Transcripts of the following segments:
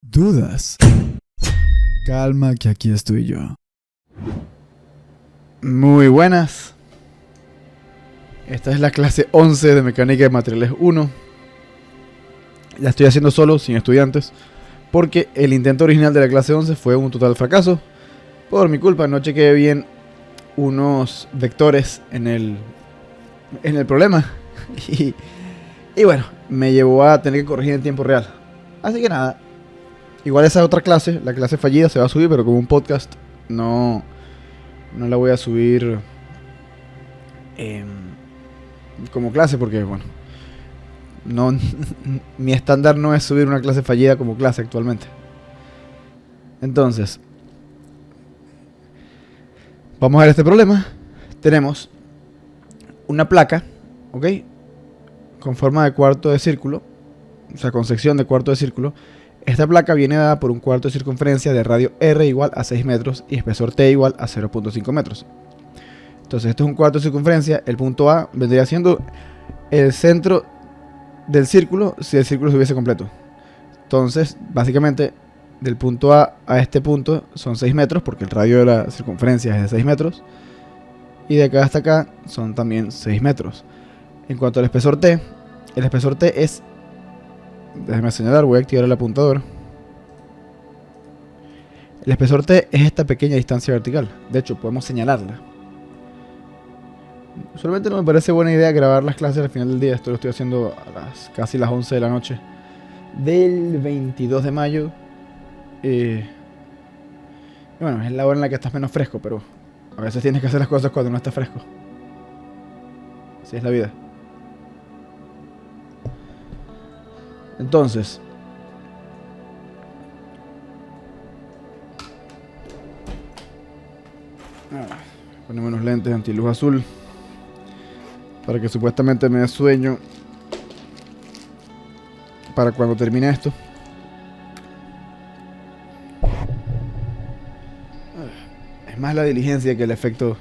¿Dudas? Calma que aquí estoy yo. Muy buenas. Esta es la clase 11 de Mecánica de Materiales 1. La estoy haciendo solo, sin estudiantes, porque el intento original de la clase 11 fue un total fracaso. Por mi culpa, no chequeé bien unos vectores en el problema. Y bueno, me llevó a tener que corregir en tiempo real. Así que nada. Igual esa otra clase, la clase fallida, se va a subir, pero como un podcast no la voy a subir como clase, porque bueno, no, mi estándar no es subir una clase fallida como clase actualmente. Entonces, vamos a ver este problema. Tenemos una placa, ¿ok? Con forma de cuarto de círculo, o sea, con sección de cuarto de círculo. Esta placa viene dada por un cuarto de circunferencia de radio R igual a 6 metros y espesor T igual a 0.5 metros. Entonces esto es un cuarto de circunferencia. El punto A vendría siendo el centro del círculo si el círculo estuviese completo. Entonces, básicamente, del punto A a este punto son 6 metros, porque el radio de la circunferencia es de 6 metros. Y de acá hasta acá son también 6 metros. En cuanto al espesor T, el espesor T es... Déjame señalar, voy a activar el apuntador. El espesor T es esta pequeña distancia vertical. De hecho, podemos señalarla. Usualmente no me parece buena idea grabar las clases al final del día. Esto lo estoy haciendo a casi las 11 de la noche del 22 de mayo. Bueno, es la hora en la que estás menos fresco, pero a veces tienes que hacer las cosas cuando no estás fresco. Así es la vida. Entonces, ponemos unos lentes antiluz azul para que supuestamente me dé sueño para cuando termine esto. Es más la diligencia que el efecto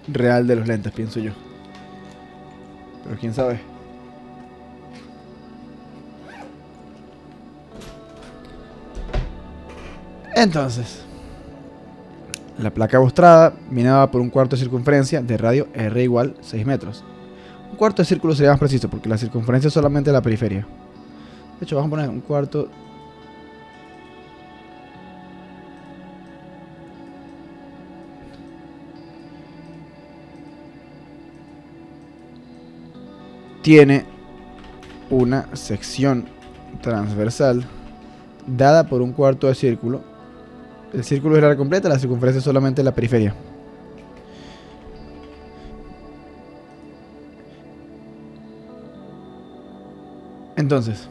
real de los lentes, pienso yo. Pero quién sabe. Entonces, la placa mostrada viene dada por un cuarto de circunferencia de radio R igual 6 metros. Un cuarto de círculo sería más preciso porque la circunferencia es solamente la periferia. De hecho, vamos a poner un cuarto. Tiene una sección transversal dada por un cuarto de círculo. El círculo es la área completa, la circunferencia es solamente la periferia. Entonces,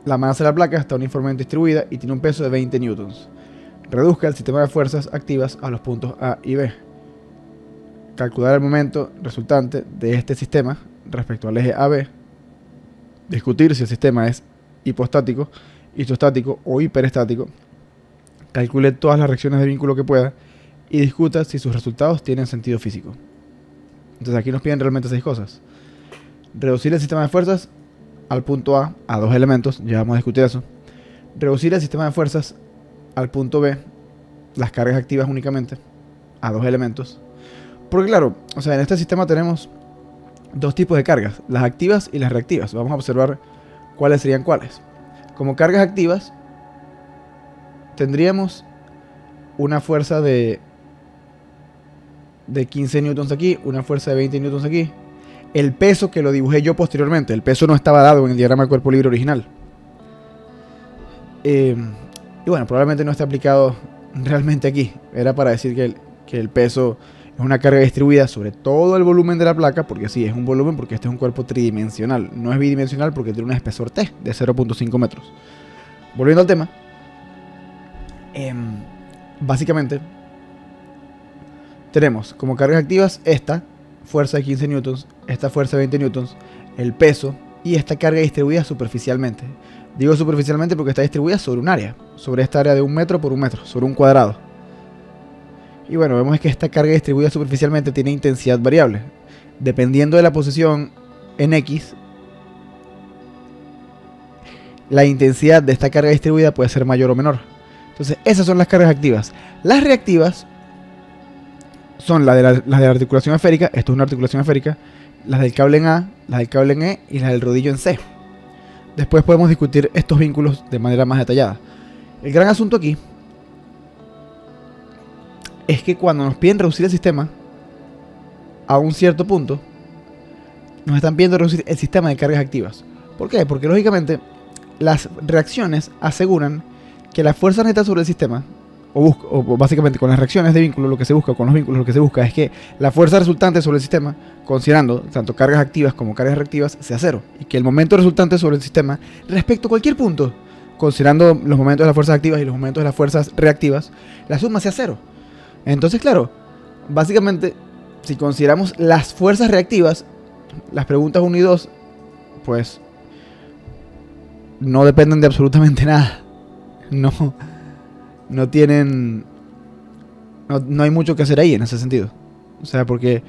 la masa de la placa está uniformemente distribuida y tiene un peso de 20 newtons. Reduzca el sistema de fuerzas activas a los puntos A y B. Calcular el momento resultante de este sistema respecto al eje AB. Discutir si el sistema es hipostático, isostático o hiperestático. Calcule todas las reacciones de vínculo que pueda y discuta si sus resultados tienen sentido físico. Entonces aquí nos piden realmente 6 cosas. Reducir el sistema de fuerzas al punto A a 2 elementos, ya vamos a discutir eso. Reducir el sistema de fuerzas al punto B, las cargas activas únicamente, a 2 elementos. Porque claro, o sea, en este sistema tenemos dos tipos de cargas, las activas y las reactivas. Vamos a observar cuáles serían cuáles. Como cargas activas, tendríamos una fuerza de 15 newtons aquí, una fuerza de 20 newtons aquí. El peso que lo dibujé yo posteriormente, el peso no estaba dado en el diagrama de cuerpo libre original. Y bueno, probablemente no esté aplicado realmente aquí. Era para decir que el peso es una carga distribuida sobre todo el volumen de la placa, porque sí, es un volumen porque este es un cuerpo tridimensional. No es bidimensional porque tiene un espesor T de 0.5 metros. Volviendo al tema. Básicamente, tenemos como cargas activas esta fuerza de 15 newtons, esta fuerza de 20 newtons, el peso y esta carga distribuida superficialmente. Digo superficialmente porque está distribuida sobre un área, sobre esta área de 1 metro por 1 metro, sobre un cuadrado. Y bueno, vemos que esta carga distribuida superficialmente tiene intensidad variable. Dependiendo de la posición en X, la intensidad de esta carga distribuida puede ser mayor o menor. Entonces esas son las cargas activas. Las reactivas son las de la articulación esférica. Esto es una articulación esférica. Las del cable en A, las del cable en E y las del rodillo en C. Después podemos discutir estos vínculos de manera más detallada. El gran asunto aquí es que cuando nos piden reducir el sistema a un cierto punto, nos están pidiendo reducir el sistema de cargas activas. ¿Por qué? Porque lógicamente las reacciones aseguran que la fuerza neta sobre el sistema, o básicamente con las reacciones de vínculo, lo que se busca, con los vínculos lo que se busca es que la fuerza resultante sobre el sistema, considerando tanto cargas activas como cargas reactivas, sea cero. Y que el momento resultante sobre el sistema, respecto a cualquier punto, considerando los momentos de las fuerzas activas y los momentos de las fuerzas reactivas, la suma sea cero. Entonces, claro, básicamente, si consideramos las fuerzas reactivas, las preguntas 1 y 2, pues no dependen de absolutamente nada. No tienen... No hay mucho que hacer ahí en ese sentido. O sea, porque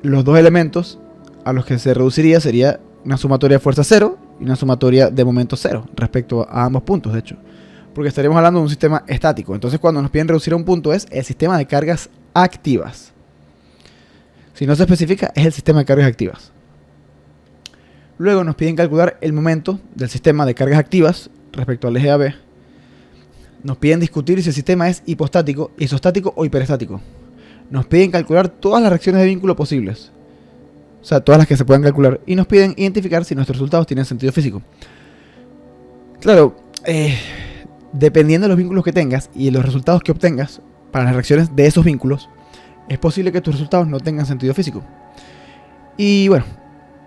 los dos elementos a los que se reduciría sería una sumatoria de fuerza 0 y una sumatoria de momento 0 respecto a ambos puntos, de hecho. Porque estaríamos hablando de un sistema estático. Entonces cuando nos piden reducir a un punto es el sistema de cargas activas. Si no se especifica, es el sistema de cargas activas. Luego nos piden calcular el momento del sistema de cargas activas respecto al eje AB. Nos piden discutir si el sistema es hipostático, isostático o hiperestático. Nos piden calcular todas las reacciones de vínculo posibles. O sea, todas las que se puedan calcular. Y nos piden identificar si nuestros resultados tienen sentido físico. Claro, dependiendo de los vínculos que tengas y de los resultados que obtengas para las reacciones de esos vínculos, es posible que tus resultados no tengan sentido físico. Y bueno,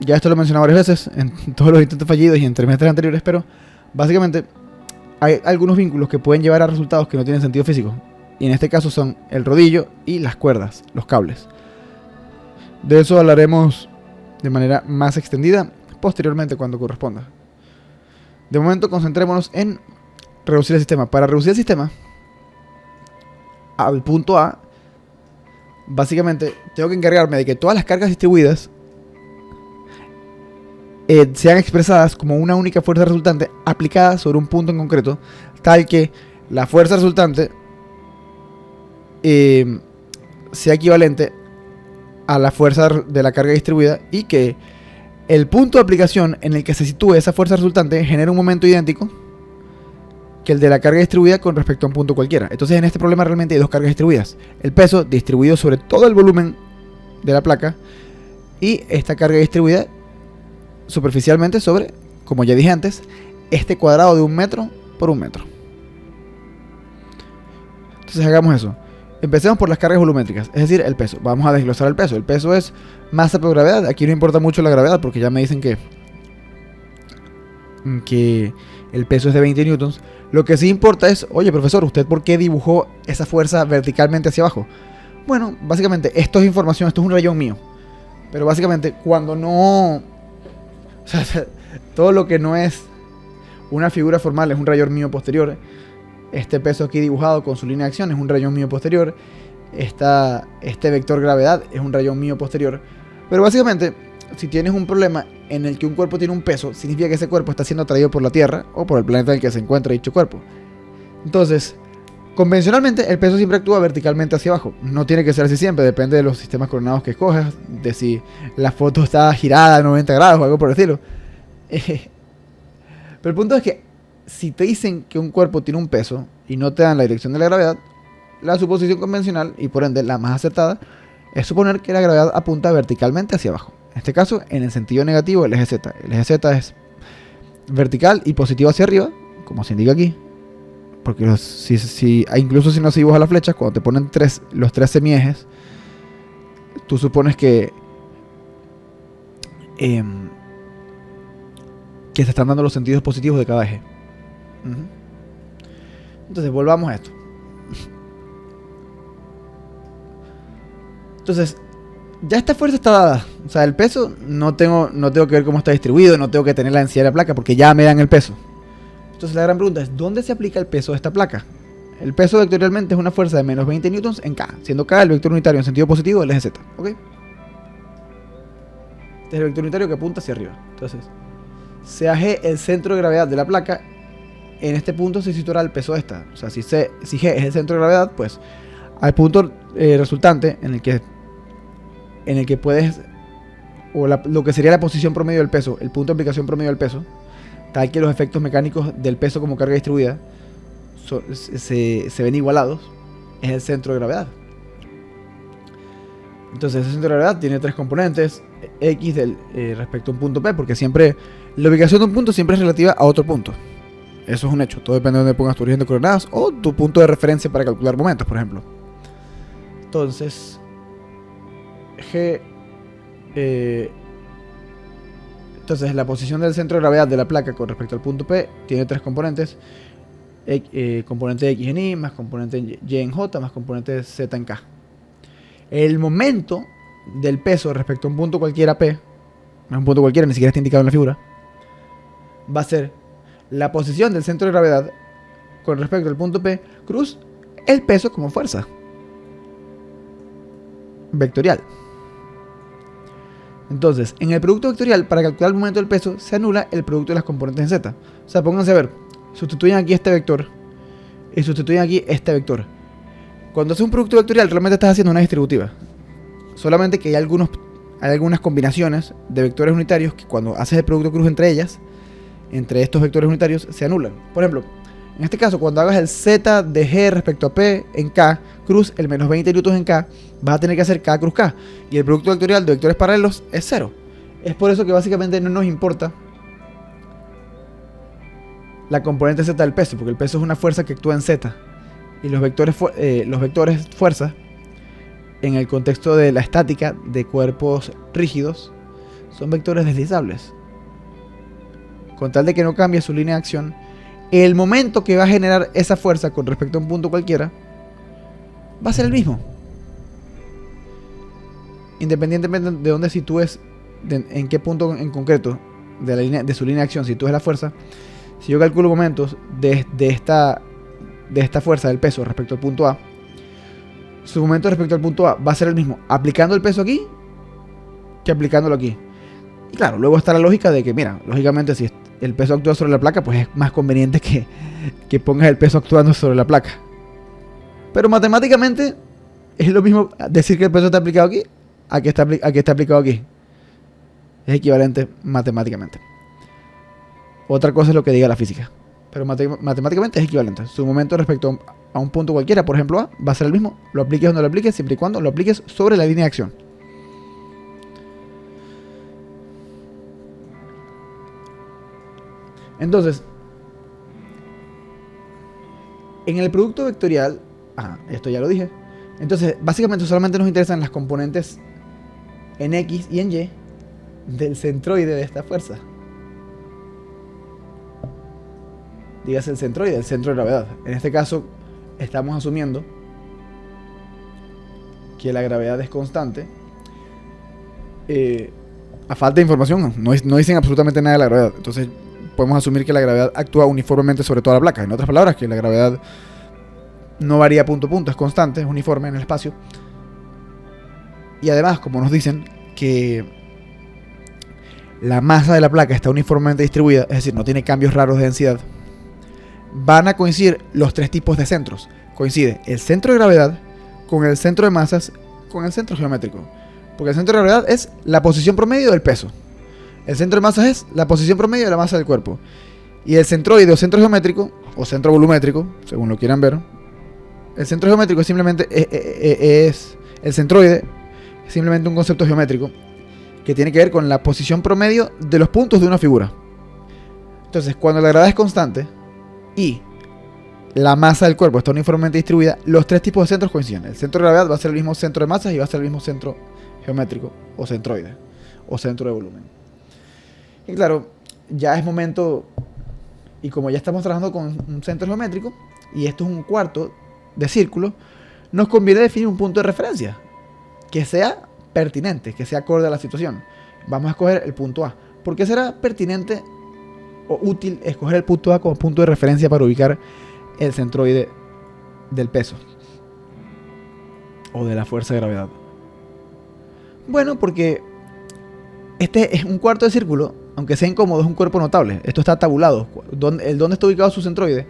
ya esto lo he mencionado varias veces en todos los intentos fallidos y en trimestres anteriores, pero básicamente hay algunos vínculos que pueden llevar a resultados que no tienen sentido físico. Y en este caso son el rodillo y las cuerdas, los cables. De eso hablaremos de manera más extendida posteriormente cuando corresponda. De momento concentrémonos en reducir el sistema. Para reducir el sistema al punto A, básicamente tengo que encargarme de que todas las cargas distribuidas sean expresadas como una única fuerza resultante aplicada sobre un punto en concreto, tal que la fuerza resultante sea equivalente a la fuerza de la carga distribuida y que el punto de aplicación en el que se sitúe esa fuerza resultante genere un momento idéntico que el de la carga distribuida con respecto a un punto cualquiera. Entonces en este problema realmente hay dos cargas distribuidas. El peso distribuido sobre todo el volumen de la placa y esta carga distribuida superficialmente sobre, como ya dije antes, este cuadrado de 1 metro por 1 metro. Entonces hagamos eso. Empecemos por las cargas volumétricas, es decir, el peso. Vamos a desglosar el peso. El peso es masa por gravedad. Aquí no importa mucho la gravedad porque ya me dicen que el peso es de 20 newtons. Lo que sí importa es, oye profesor, ¿usted por qué dibujó esa fuerza verticalmente hacia abajo? Bueno, básicamente esto es información, esto es un rayón mío. Pero básicamente cuando no... O sea, todo lo que no es una figura formal es un rayón mío posterior. Este peso aquí dibujado con su línea de acción es un rayón mío posterior. Este vector gravedad es un rayón mío posterior. Pero básicamente, si tienes un problema en el que un cuerpo tiene un peso, significa que ese cuerpo está siendo atraído por la Tierra o por el planeta en el que se encuentra dicho cuerpo. Entonces, convencionalmente el peso siempre actúa verticalmente hacia abajo. No tiene que ser así siempre, depende de los sistemas coordenados que escojas, de si la foto está girada a 90 grados o algo por el estilo. Pero el punto es que si te dicen que un cuerpo tiene un peso y no te dan la dirección de la gravedad, la suposición convencional, y por ende la más acertada, es suponer que la gravedad apunta verticalmente hacia abajo. En este caso, en el sentido negativo del eje Z. El eje Z es vertical y positivo hacia arriba, como se indica aquí. Porque incluso si no se dibuja la flecha, cuando te ponen los 3 semiejes, tú supones que se están dando los sentidos positivos de cada eje. Entonces volvamos a esto. Entonces ya esta fuerza está dada. O sea, el peso no tengo que ver cómo está distribuido, no tengo que tener la densidad de la placa porque ya me dan el peso. Entonces la gran pregunta es, ¿dónde se aplica el peso de esta placa? El peso vectorialmente es una fuerza de menos 20 newtons en K, siendo K el vector unitario en sentido positivo del eje Z. ¿Ok? Este es el vector unitario que apunta hacia arriba. Entonces, sea G el centro de gravedad de la placa, en este punto se situará el peso de esta. O sea, si G es el centro de gravedad, pues al punto resultante en el que puedes, o lo que sería la posición promedio del peso, el punto de aplicación promedio del peso, tal que los efectos mecánicos del peso como carga distribuida se ven igualados, es el centro de gravedad. Entonces ese centro de gravedad tiene tres componentes, X respecto a un punto P, porque siempre la ubicación de un punto siempre es relativa a otro punto. Eso es un hecho, todo depende de dónde pongas tu origen de coordenadas o tu punto de referencia para calcular momentos, por ejemplo. Entonces, entonces la posición del centro de gravedad de la placa con respecto al punto P tiene tres componentes, componente X en Y, más componente Y en J, más componente Z en K. El momento del peso respecto a un punto cualquiera P, no es un punto cualquiera, ni siquiera está indicado en la figura, va a ser la posición del centro de gravedad con respecto al punto P cruz el peso como fuerza vectorial. Entonces, en el producto vectorial, para calcular el momento del peso, se anula el producto de las componentes en Z. O sea, pónganse a ver, sustituyen aquí este vector y sustituyen aquí este vector. Cuando haces un producto vectorial, realmente estás haciendo una distributiva. Solamente que hay algunas combinaciones de vectores unitarios que cuando haces el producto cruz entre ellas, entre estos vectores unitarios, se anulan. Por ejemplo, en este caso, cuando hagas el Z de G respecto a P en K, cruz el menos 20 newtons en K, vas a tener que hacer K cruz K. Y el producto vectorial de vectores paralelos es 0. Es por eso que básicamente no nos importa la componente Z del peso, porque el peso es una fuerza que actúa en Z. Y los vectores fuerza, en el contexto de la estática de cuerpos rígidos, son vectores deslizables. Con tal de que no cambie su línea de acción, el momento que va a generar esa fuerza con respecto a un punto cualquiera va a ser el mismo, independientemente de dónde sitúes, en qué punto en concreto de su línea de acción sitúes la fuerza. Si yo calculo momentos de esta fuerza del peso respecto al punto A, su momento respecto al punto A va a ser el mismo aplicando el peso aquí que aplicándolo aquí. Y claro, luego está la lógica de que, mira, lógicamente si el peso actúa sobre la placa, pues es más conveniente que pongas el peso actuando sobre la placa. Pero matemáticamente es lo mismo decir que el peso está aplicado aquí a que está aplicado aquí. Es equivalente matemáticamente. Otra cosa es lo que diga la física, pero matemáticamente es equivalente. Su momento respecto a un punto cualquiera, por ejemplo A, va a ser el mismo. Lo apliques o no lo apliques, siempre y cuando lo apliques sobre la línea de acción. Entonces, en el producto vectorial, esto ya lo dije. Entonces, básicamente solamente nos interesan las componentes en X y en Y del centroide de esta fuerza. Dígase el centroide, el centro de gravedad. En este caso, estamos asumiendo que la gravedad es constante. A falta de información, no dicen absolutamente nada de la gravedad. Entonces, podemos asumir que la gravedad actúa uniformemente sobre toda la placa. En otras palabras, que la gravedad no varía punto a punto, es constante, es uniforme en el espacio. Y además, como nos dicen que la masa de la placa está uniformemente distribuida, es decir, no tiene cambios raros de densidad, van a coincidir los tres tipos de centros. Coincide el centro de gravedad con el centro de masas con el centro geométrico. Porque el centro de gravedad es la posición promedio del peso. El centro de masas es la posición promedio de la masa del cuerpo. Y el centroide o centro geométrico, o centro volumétrico, según lo quieran ver, el centro geométrico es simplemente el centroide es simplemente un concepto geométrico que tiene que ver con la posición promedio de los puntos de una figura. Entonces, cuando la gravedad es constante y la masa del cuerpo está uniformemente distribuida, los tres tipos de centros coinciden. El centro de gravedad va a ser el mismo centro de masas y va a ser el mismo centro geométrico o centroide o centro de volumen. Y claro, ya es momento, y como ya estamos trabajando con un centro geométrico y esto es un cuarto de círculo, nos conviene definir un punto de referencia que sea pertinente, que sea acorde a la situación. Vamos a escoger el punto A. ¿Por qué será pertinente o útil escoger el punto A como punto de referencia para ubicar el centroide del peso o de la fuerza de gravedad? Bueno, porque este es un cuarto de círculo, aunque sea incómodo, es un cuerpo notable. Esto está tabulado. El dónde está ubicado su centroide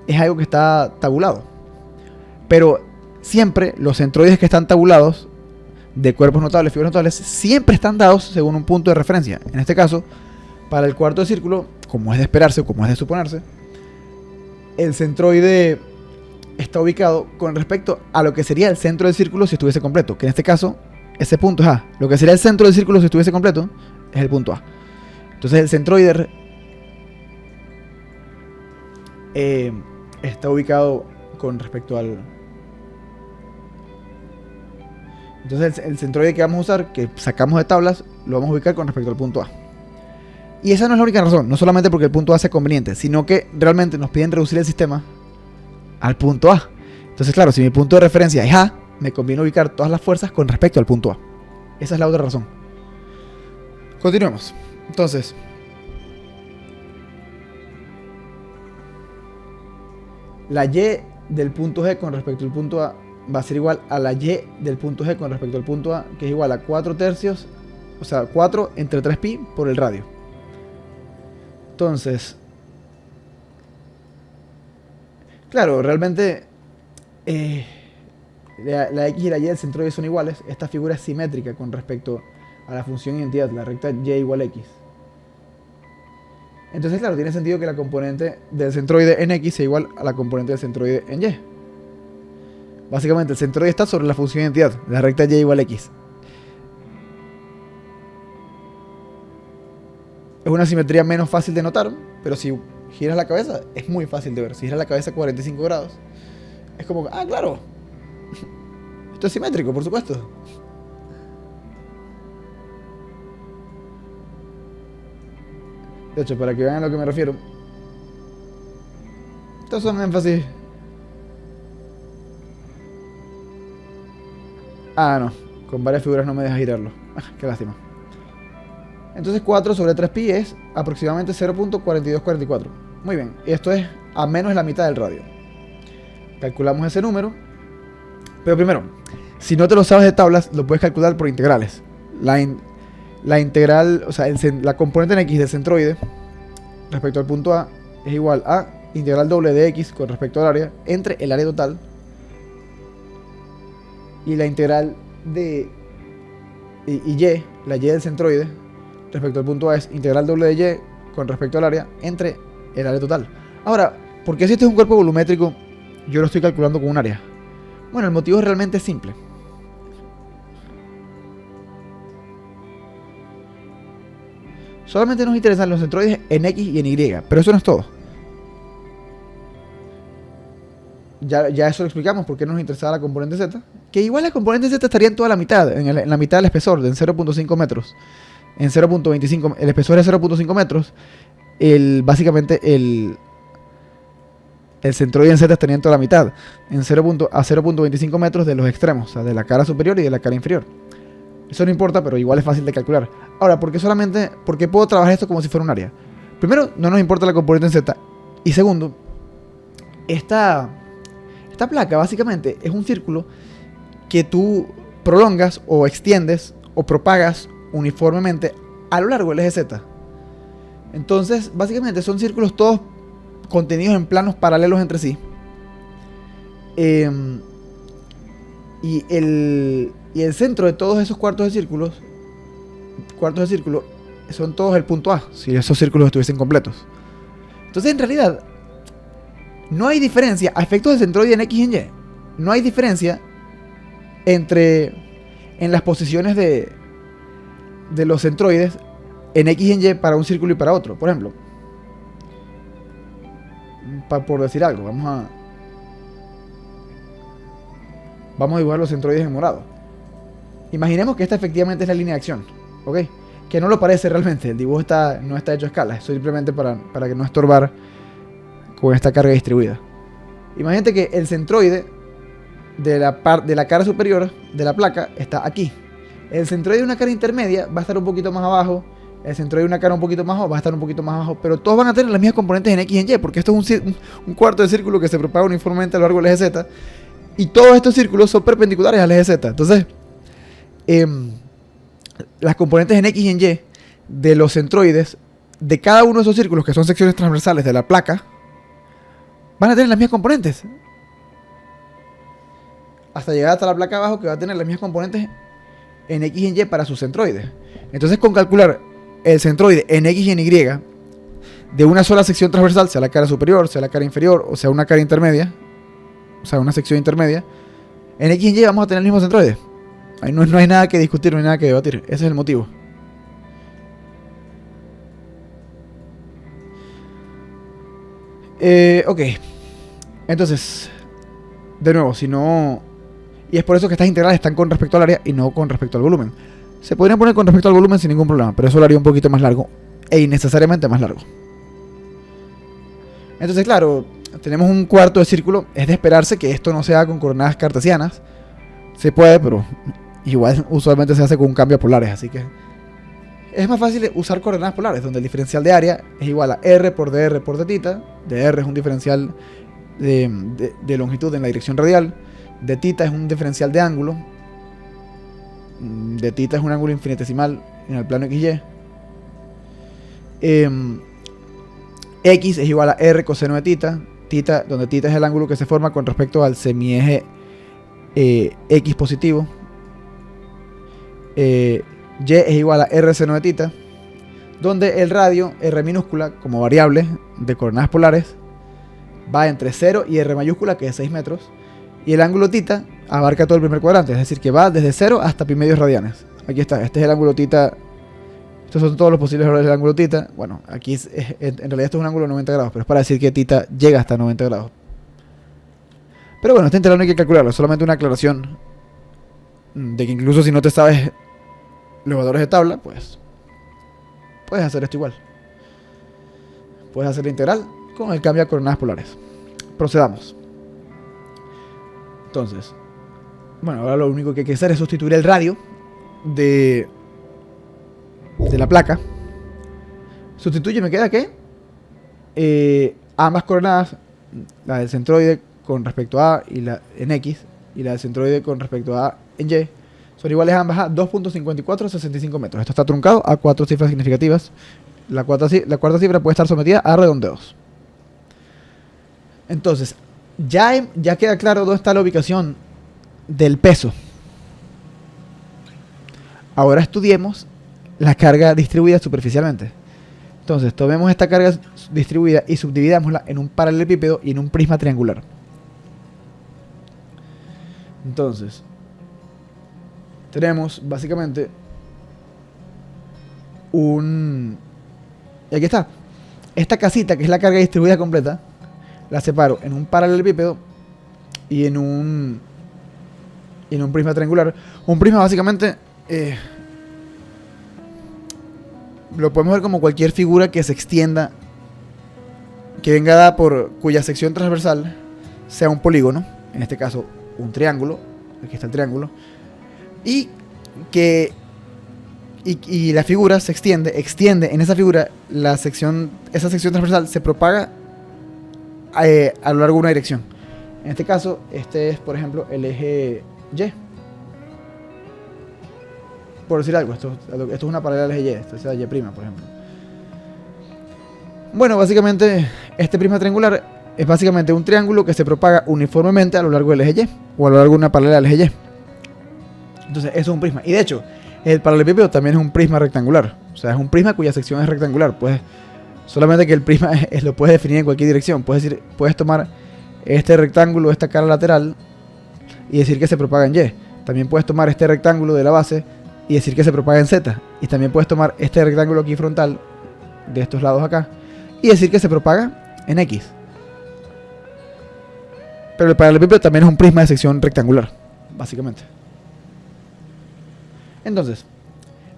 es algo que está tabulado. Pero siempre los centroides que están tabulados de cuerpos notables, figuras notables, siempre están dados según un punto de referencia. En este caso, para el cuarto de círculo, como es de esperarse o como es de suponerse, el centroide está ubicado con respecto a lo que sería el centro del círculo si estuviese completo, que en este caso, ese punto es A. Lo que sería el centro del círculo si estuviese completo es el punto A. Entonces el centroide está ubicado con respecto al... Entonces el centroide que vamos a usar, que sacamos de tablas, lo vamos a ubicar con respecto al punto A. Y esa no es la única razón, no solamente porque el punto A sea conveniente, sino que realmente nos piden reducir el sistema al punto A. Entonces, claro, si mi punto de referencia es A, me conviene ubicar todas las fuerzas con respecto al punto A. Esa es la otra razón. Continuemos. Entonces, la Y del punto G con respecto al punto A va a ser igual a la Y del punto G con respecto al punto A, que es igual a 4 tercios, o sea, 4 entre 3pi por el radio. Entonces, claro, realmente la X y la Y del centroide son iguales. Esta figura es simétrica con respecto a la función identidad, la recta Y igual X. Entonces, claro, tiene sentido que la componente del centroide en X sea igual a la componente del centroide en Y. Básicamente, el centroide está sobre la función identidad, la recta Y igual X. Es una simetría menos fácil de notar, pero si giras la cabeza, es muy fácil de ver. Si giras la cabeza 45 grados, es como, ah, claro, esto es simétrico, por supuesto. De hecho, para que vean a lo que me refiero, estos son énfasis. Ah, no, con varias figuras no me deja girarlo. Ah, qué lástima. Entonces 4 sobre 3pi es aproximadamente 0.4244. Muy bien, esto es a menos de la mitad del radio. Calculamos ese número. Pero primero, si no te lo sabes de tablas, lo puedes calcular por integrales. La integral, o sea, la componente en X del centroide respecto al punto A es igual a integral doble de X con respecto al área entre el área total y la integral de Y, la Y del centroide respecto al punto A es integral doble de Y con respecto al área entre el área total. Ahora, ¿por qué si este es un cuerpo volumétrico yo lo estoy calculando con un área? Bueno, el motivo es realmente simple. Solamente nos interesan los centroides en X y en Y, pero eso no es todo. Ya eso lo explicamos por qué nos interesaba la componente Z. Que igual la componente Z estaría en toda la mitad, en la mitad del espesor, en 0.5 metros. En 0.25, el espesor es 0.5 metros. Básicamente el centroide en Z estaría en toda la mitad, a 0.25 metros de los extremos, o sea, de la cara superior y de la cara inferior. Eso no importa, pero igual es fácil de calcular. Ahora, ¿por qué puedo trabajar esto como si fuera un área? Primero, no nos importa la componente en Z. Y segundo, esta placa básicamente es un círculo que tú prolongas o extiendes o propagas uniformemente a lo largo del eje Z. Entonces, básicamente son círculos todos contenidos en planos paralelos entre sí. Y el centro de todos esos cuartos de círculo son todos el punto A, si esos círculos estuviesen completos. Entonces, en realidad, no hay diferencia a efectos de centroide en X y en Y. No hay diferencia en las posiciones de los centroides en X y en Y para un círculo y para otro. Por ejemplo, por decir algo, vamos a dibujar los centroides en morado. Imaginemos que esta efectivamente es la línea de acción, ¿ok? Que no lo parece realmente, el dibujo no está hecho a escala, es simplemente para que no estorbar con esta carga distribuida. Imagínate que el centroide de la cara superior de la placa está aquí. El centroide de una cara intermedia va a estar un poquito más abajo. El centroide de una cara un poquito más abajo va a estar un poquito más abajo. Pero todos van a tener las mismas componentes en X y en Y, porque esto es un cuarto de círculo que se propaga uniformemente a lo largo del eje Z. Y todos estos círculos son perpendiculares al eje Z. Entonces, las componentes en X y en Y de los centroides de cada uno de esos círculos, que son secciones transversales de la placa, van a tener las mismas componentes. Hasta llegar hasta la placa abajo, que va a tener las mismas componentes en X y en Y para sus centroides. Entonces, con calcular el centroide en X y en Y de una sola sección transversal, sea la cara superior, sea la cara inferior, o sea una cara intermedia, o sea una sección intermedia, en X y Y vamos a tener el mismo centroide. Ahí no hay nada que discutir, no hay nada que debatir. Ese es el motivo. Ok. Entonces, de nuevo, si no... Y es por eso que estas integrales están con respecto al área y no con respecto al volumen. Se podrían poner con respecto al volumen sin ningún problema, pero eso lo haría un poquito más largo e innecesariamente más largo. Entonces, claro, tenemos un cuarto de círculo. Es de esperarse que esto no sea con coordenadas cartesianas. Se puede, pero igual usualmente se hace con un cambio a polares, así que es más fácil usar coordenadas polares, donde el diferencial de área es igual a r por dr por dθ. Dr es un diferencial de longitud en la dirección radial. Dθ es un diferencial de ángulo. Dθ es un ángulo infinitesimal en el plano XY. X es igual a r coseno de θ. Θ, donde θ es el ángulo que se forma con respecto al semieje X positivo. Y es igual a r seno de θ, donde el radio, r minúscula, como variable de coordenadas polares, va entre 0 y r mayúscula, que es 6 metros. Y el ángulo θ abarca todo el primer cuadrante, es decir, que va desde 0 hasta pi medios radianes. Aquí está, este es el ángulo θ. Estos son todos los posibles valores del ángulo θ. Bueno, aquí en realidad esto es un ángulo de 90 grados, pero es para decir que θ llega hasta 90 grados. Pero bueno, este integral no hay que calcularlo, es solamente una aclaración de que incluso si no te sabes los valores de tabla, pues puedes hacer esto igual. Puedes hacer la integral con el cambio a coordenadas polares. Procedamos. Entonces, bueno, ahora lo único que hay que hacer es sustituir el radio de la placa. Sustituye, me queda que ambas coordenadas, la del centroide con respecto a y la en X, y la del centroide con respecto a en Y, son iguales ambas a 2.5465 metros. Esto está truncado a 4 cifras significativas. La cuarta cifra puede estar sometida a redondeos. Entonces, ya queda claro dónde está la ubicación del peso. Ahora estudiemos la carga distribuida superficialmente. Entonces, tomemos esta carga distribuida y subdividámosla en un paralelepípedo y en un prisma triangular. Entonces, tenemos básicamente y aquí está. Esta casita, que es la carga distribuida completa, la separo en un paralelepípedo y en un prisma triangular. Un prisma básicamente lo podemos ver como cualquier figura que se extienda, que venga dada por cuya sección transversal sea un polígono, en este caso un triángulo. Aquí está el triángulo. Y la figura se extiende en esa figura, esa sección transversal se propaga a lo largo de una dirección. En este caso, este es, por ejemplo, el eje Y. Por decir algo, esto es una paralela al eje Y, esto es la Y', por ejemplo. Bueno, básicamente, este prisma triangular es básicamente un triángulo que se propaga uniformemente a lo largo del eje Y, o a lo largo de una paralela al eje Y. Entonces, eso es un prisma. Y de hecho, el paralelepípedo también es un prisma rectangular. O sea, es un prisma cuya sección es rectangular. Pues, solamente que el prisma lo puedes definir en cualquier dirección. Puedes tomar este rectángulo, esta cara lateral, y decir que se propaga en Y. También puedes tomar este rectángulo de la base y decir que se propaga en Z. Y también puedes tomar este rectángulo aquí frontal, de estos lados acá, y decir que se propaga en X. Pero el paralelepípedo también es un prisma de sección rectangular, básicamente. Entonces,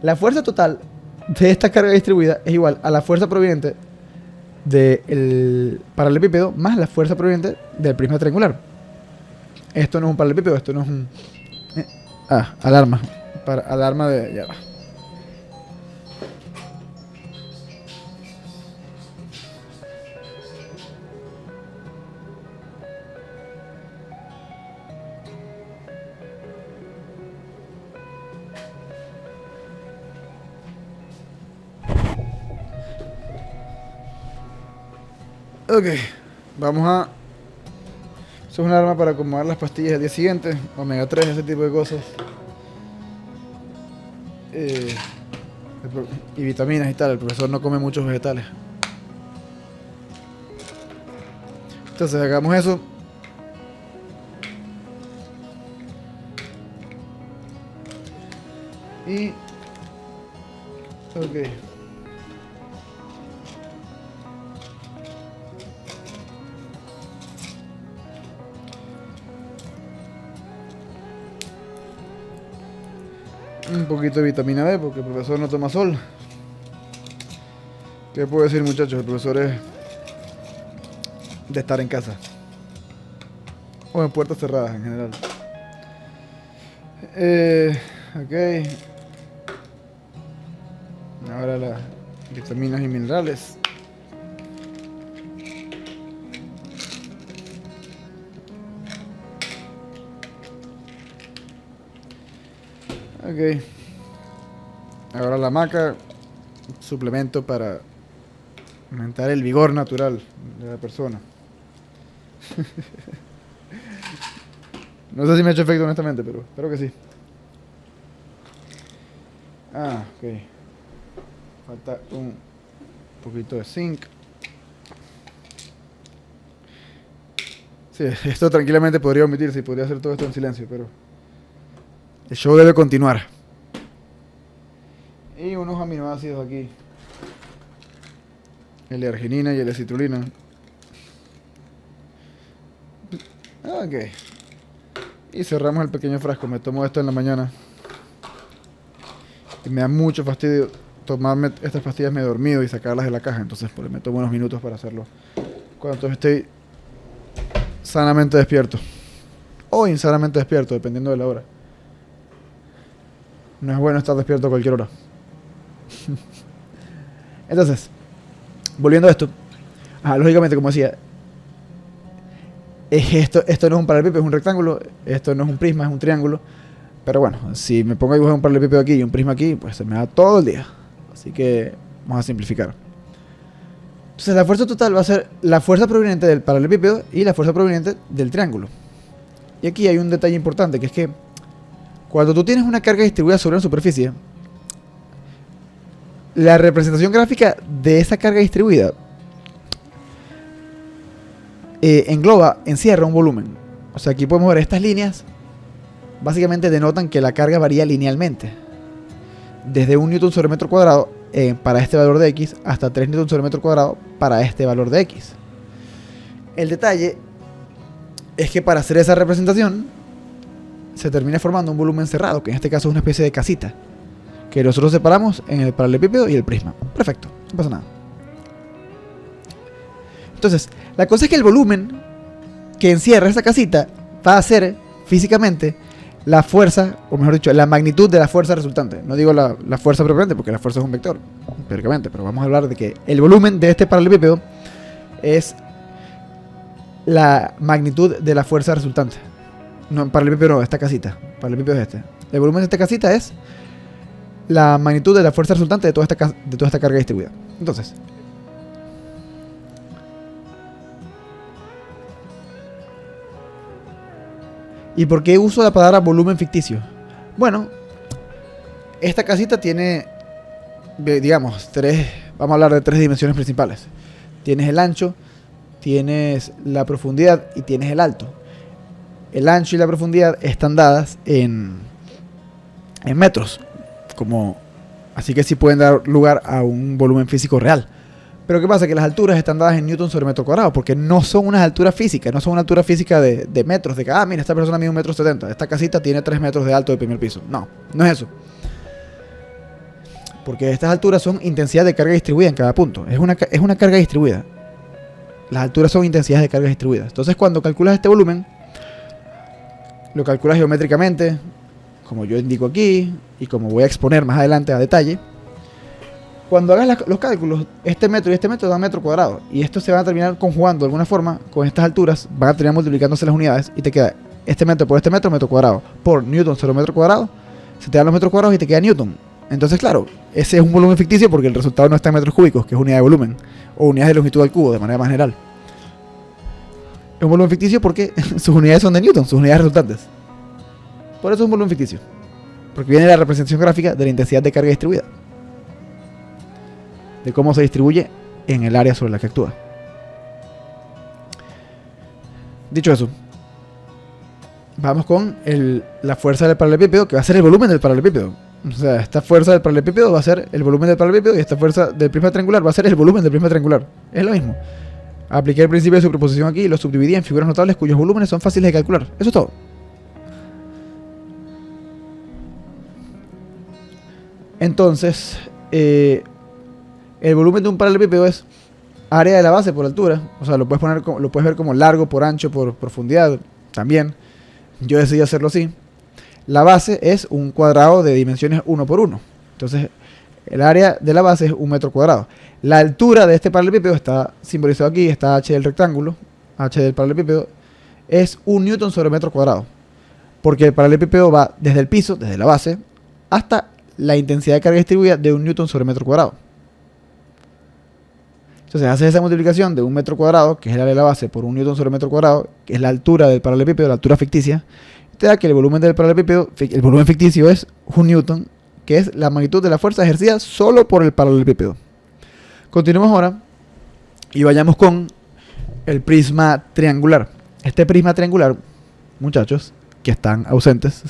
la fuerza total de esta carga distribuida es igual a la fuerza proveniente del paralelepípedo más la fuerza proveniente del prisma triangular. Esto no es un paralelepípedo, esto no es un... alarma. Alarma de... ya va. Ok, vamos a... Eso es un arma para acomodar las pastillas del día siguiente, omega 3, ese tipo de cosas. Y vitaminas y tal. El profesor no come muchos vegetales. Entonces hagamos eso. Y... Ok. Un poquito de vitamina D porque el profesor no toma sol. ¿Qué puedo decir, muchachos? El profesor es de estar en casa o en puertas cerradas en general. Ok. Ahora las vitaminas y minerales. Ok. Ahora la maca, suplemento para aumentar el vigor natural de la persona. No sé si me ha hecho efecto honestamente, pero espero que sí. Ah, ok. Falta un poquito de zinc. Sí, esto tranquilamente podría omitirse y podría hacer todo esto en silencio, pero el show debe continuar. Y unos aminoácidos aquí. El de arginina y el de citrulina. Ok. Y cerramos el pequeño frasco. Me tomo esto en la mañana. Y me da mucho fastidio tomarme estas pastillas medio dormido y sacarlas de la caja. Entonces pues, me tomo unos minutos para hacerlo cuando estoy sanamente despierto. O insanamente despierto, dependiendo de la hora. No es bueno estar despierto a cualquier hora. Entonces, volviendo a esto. Lógicamente, como decía, esto no es un paralelepípedo, es un rectángulo. Esto no es un prisma, es un triángulo. Pero bueno, si me pongo a dibujar un paralelepípedo aquí y un prisma aquí, pues se me da todo el día. Así que vamos a simplificar. Entonces la fuerza total va a ser la fuerza proveniente del paralelepípedo y la fuerza proveniente del triángulo. Y aquí hay un detalle importante, que es que cuando tú tienes una carga distribuida sobre una superficie, la representación gráfica de esa carga distribuida encierra un volumen. O sea, aquí podemos ver estas líneas, básicamente denotan que la carga varía linealmente. Desde 1 newton sobre metro cuadrado para este valor de X hasta 3 newton sobre metro cuadrado para este valor de X. El detalle es que para hacer esa representación se termina formando un volumen cerrado, que en este caso es una especie de casita, que nosotros separamos en el paralelepípedo y el prisma. Perfecto, no pasa nada. Entonces, la cosa es que el volumen que encierra esa casita va a ser físicamente la fuerza, o mejor dicho, la magnitud de la fuerza resultante. No digo la fuerza propiamente, porque la fuerza es un vector, empíricamente, pero vamos a hablar de que el volumen de este paralelepípedo es la magnitud de la fuerza resultante. No, paralelepípedo no, esta casita. Paralelepípedo es este. El volumen de esta casita es la magnitud de la fuerza resultante de toda esta carga distribuida. Entonces, ¿y por qué uso la palabra volumen ficticio? Bueno, esta casita tiene, digamos, vamos a hablar de 3 dimensiones principales. Tienes el ancho, tienes la profundidad y tienes el alto. El ancho y la profundidad están dadas en metros, así que sí pueden dar lugar a un volumen físico real. Pero ¿qué pasa? Que las alturas están dadas en newton sobre metro cuadrado, porque no son unas alturas físicas, no son una altura física de metros, de que, mira, esta persona mide 1,70 m, esta casita tiene 3 metros de alto de primer piso. No, no es eso. Porque estas alturas son intensidad de carga distribuida en cada punto. Es una carga distribuida. Las alturas son intensidades de carga distribuidas. Entonces, cuando calculas este volumen, lo calculas geométricamente, como yo indico aquí, y como voy a exponer más adelante a detalle. Cuando hagas los cálculos, este metro y este metro dan metro cuadrado. Y estos se van a terminar conjugando de alguna forma con estas alturas. Van a terminar multiplicándose las unidades y te queda este metro por este metro cuadrado. Por newton sobre metro cuadrado, se te dan los metros cuadrados y te queda newton. Entonces, claro, ese es un volumen ficticio porque el resultado no está en metros cúbicos, que es unidad de volumen, o unidades de longitud al cubo, de manera más general. Es un volumen ficticio porque sus unidades son de Newton, sus unidades resultantes. Por eso es un volumen ficticio. Porque viene de la representación gráfica de la intensidad de carga distribuida. De cómo se distribuye en el área sobre la que actúa. Dicho eso, vamos con la fuerza del paralelepípedo, que va a ser el volumen del paralelepípedo. O sea, esta fuerza del paralelepípedo va a ser el volumen del paralelepípedo y esta fuerza del prisma triangular va a ser el volumen del prisma triangular. Es lo mismo. Apliqué el principio de superposición aquí y lo subdividí en figuras notables cuyos volúmenes son fáciles de calcular. Eso es todo. Entonces, el volumen de un paralelepípedo es área de la base por altura. O sea, lo puedes ver como largo por ancho por profundidad también. Yo decidí hacerlo así. La base es un cuadrado de dimensiones 1 por 1. Entonces, el área de la base es 1 metro cuadrado. La altura de este paralelepípedo está simbolizado aquí, está h del rectángulo, h del paralelepípedo, es 1 newton sobre metro cuadrado. Porque el paralelepípedo va desde el piso, desde la base, hasta la intensidad de carga distribuida de 1 newton sobre metro cuadrado. Entonces haces esa multiplicación de 1 metro cuadrado, que es el área de la base, por 1 newton sobre metro cuadrado, que es la altura del paralelepípedo, la altura ficticia, te da que el volumen del paralelepípedo, el volumen ficticio es 1 newton, que es la magnitud de la fuerza ejercida solo por el paralelepípedo. Continuemos ahora y vayamos con el prisma triangular. Este prisma triangular, muchachos, que están ausentes,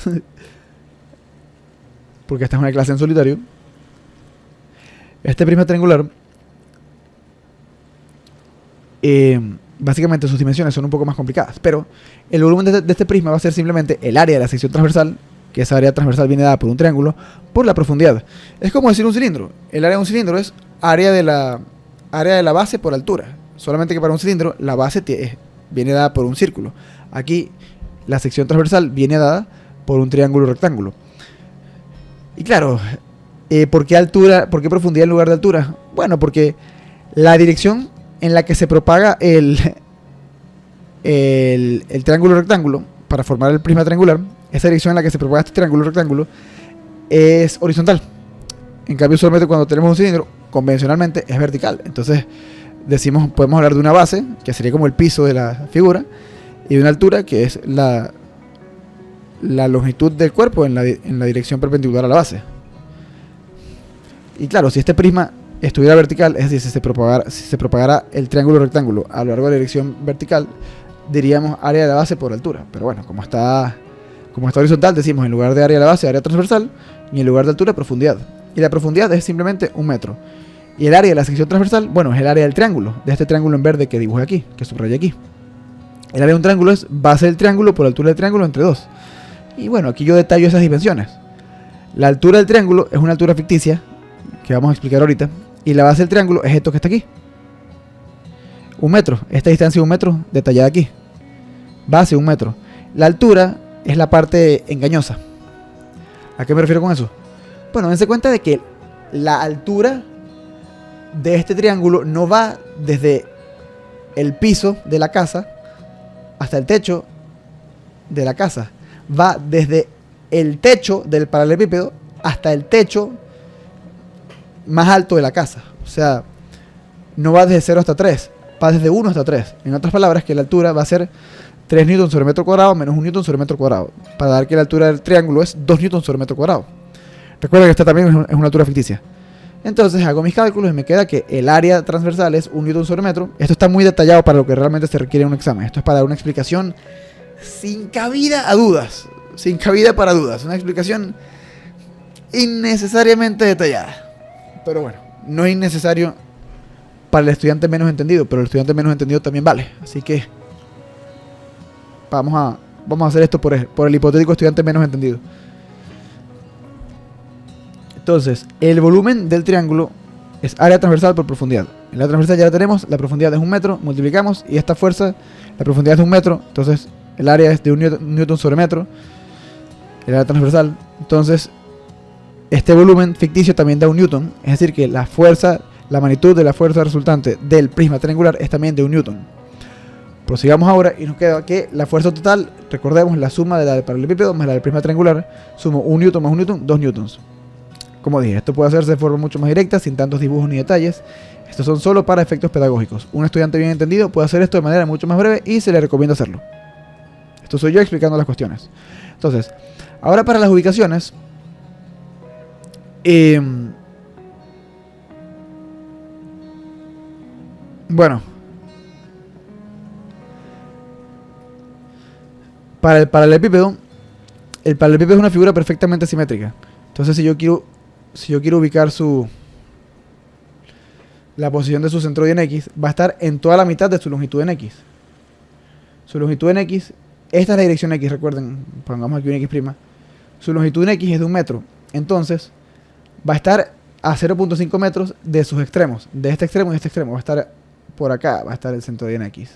porque esta es una clase en solitario, este prisma triangular, básicamente sus dimensiones son un poco más complicadas, pero el volumen de este prisma va a ser simplemente el área de la sección transversal, que esa área transversal viene dada por un triángulo, por la profundidad. Es como decir un cilindro. El área de un cilindro es área de la base por altura. Solamente que para un cilindro la base viene dada por un círculo. Aquí la sección transversal viene dada por un triángulo rectángulo. Y claro, ¿por qué altura, por qué profundidad en lugar de altura? Bueno, porque la dirección en la que se propaga el triángulo rectángulo para formar el prisma triangular, esa dirección en la que se propaga este triángulo rectángulo es horizontal. En cambio, solamente cuando tenemos un cilindro, convencionalmente es vertical. Entonces, podemos hablar de una base, que sería como el piso de la figura, y de una altura, que es la longitud del cuerpo en la dirección perpendicular a la base. Y claro, si este prisma estuviera vertical, es decir, si se propagara el triángulo rectángulo a lo largo de la dirección vertical, diríamos área de la base por altura. Pero bueno, como está horizontal, decimos en lugar de área de la base, área transversal, y en lugar de altura, profundidad. Y la profundidad es simplemente 1 metro. Y el área de la sección transversal, bueno, es el área del triángulo, de este triángulo en verde que dibujé aquí, que subrayé aquí. El área de un triángulo es base del triángulo por altura del triángulo entre 2. Y bueno, aquí yo detallo esas dimensiones. La altura del triángulo es una altura ficticia, que vamos a explicar ahorita, y la base del triángulo es esto que está aquí. 1 metro, esta distancia de 1 metro detallada aquí. Base 1 metro. La altura es la parte engañosa. ¿A qué me refiero con eso? Bueno, dense cuenta de que la altura de este triángulo no va desde el piso de la casa hasta el techo de la casa. Va desde el techo del paralelepípedo hasta el techo más alto de la casa. O sea, no va desde 0 hasta 3, va desde 1 hasta 3. En otras palabras, que la altura va a ser 3 newtons sobre metro cuadrado menos 1 newton sobre metro cuadrado, para dar que la altura del triángulo es 2 newtons sobre metro cuadrado. Recuerda que esta también es una altura ficticia. Entonces hago mis cálculos y me queda que el área transversal es 1 newton sobre metro. Esto está muy detallado para lo que realmente se requiere en un examen. Esto es para dar una explicación sin cabida a dudas. Sin cabida para dudas. Una explicación innecesariamente detallada. Pero bueno, no es innecesario para el estudiante menos entendido, pero el estudiante menos entendido también vale. Así que vamos a hacer esto por el hipotético estudiante menos entendido. Entonces, el volumen del triángulo es área transversal por profundidad. En la transversal ya la tenemos, la profundidad es 1 metro, multiplicamos, y esta fuerza, la profundidad es de 1 metro, entonces el área es de 1 newton sobre metro, el área transversal. Entonces, este volumen ficticio también da 1 newton, es decir que la magnitud de la fuerza resultante del prisma triangular es también de 1 newton. Prosigamos ahora y nos queda que la fuerza total, recordemos, la suma de la del paralelepípedo más la del prisma triangular, sumo 1 newton más 1 newton, 2 newtons. Como dije, esto puede hacerse de forma mucho más directa, sin tantos dibujos ni detalles. Estos son solo para efectos pedagógicos. Un estudiante bien entendido puede hacer esto de manera mucho más breve y se le recomienda hacerlo. Esto soy yo explicando las cuestiones. Entonces, ahora para las ubicaciones. Bueno. Para el paralelepípedo es una figura perfectamente simétrica. Entonces, si yo quiero ubicar la posición de su centroide en X, va a estar en toda la mitad de su longitud en X. Su longitud en X, esta es la dirección X, recuerden, pongamos aquí un X'. Su longitud en X es de 1 metro. Entonces, va a estar a 0.5 metros de sus extremos. De este extremo y este extremo. Va a estar por acá, va a estar el centroide en X.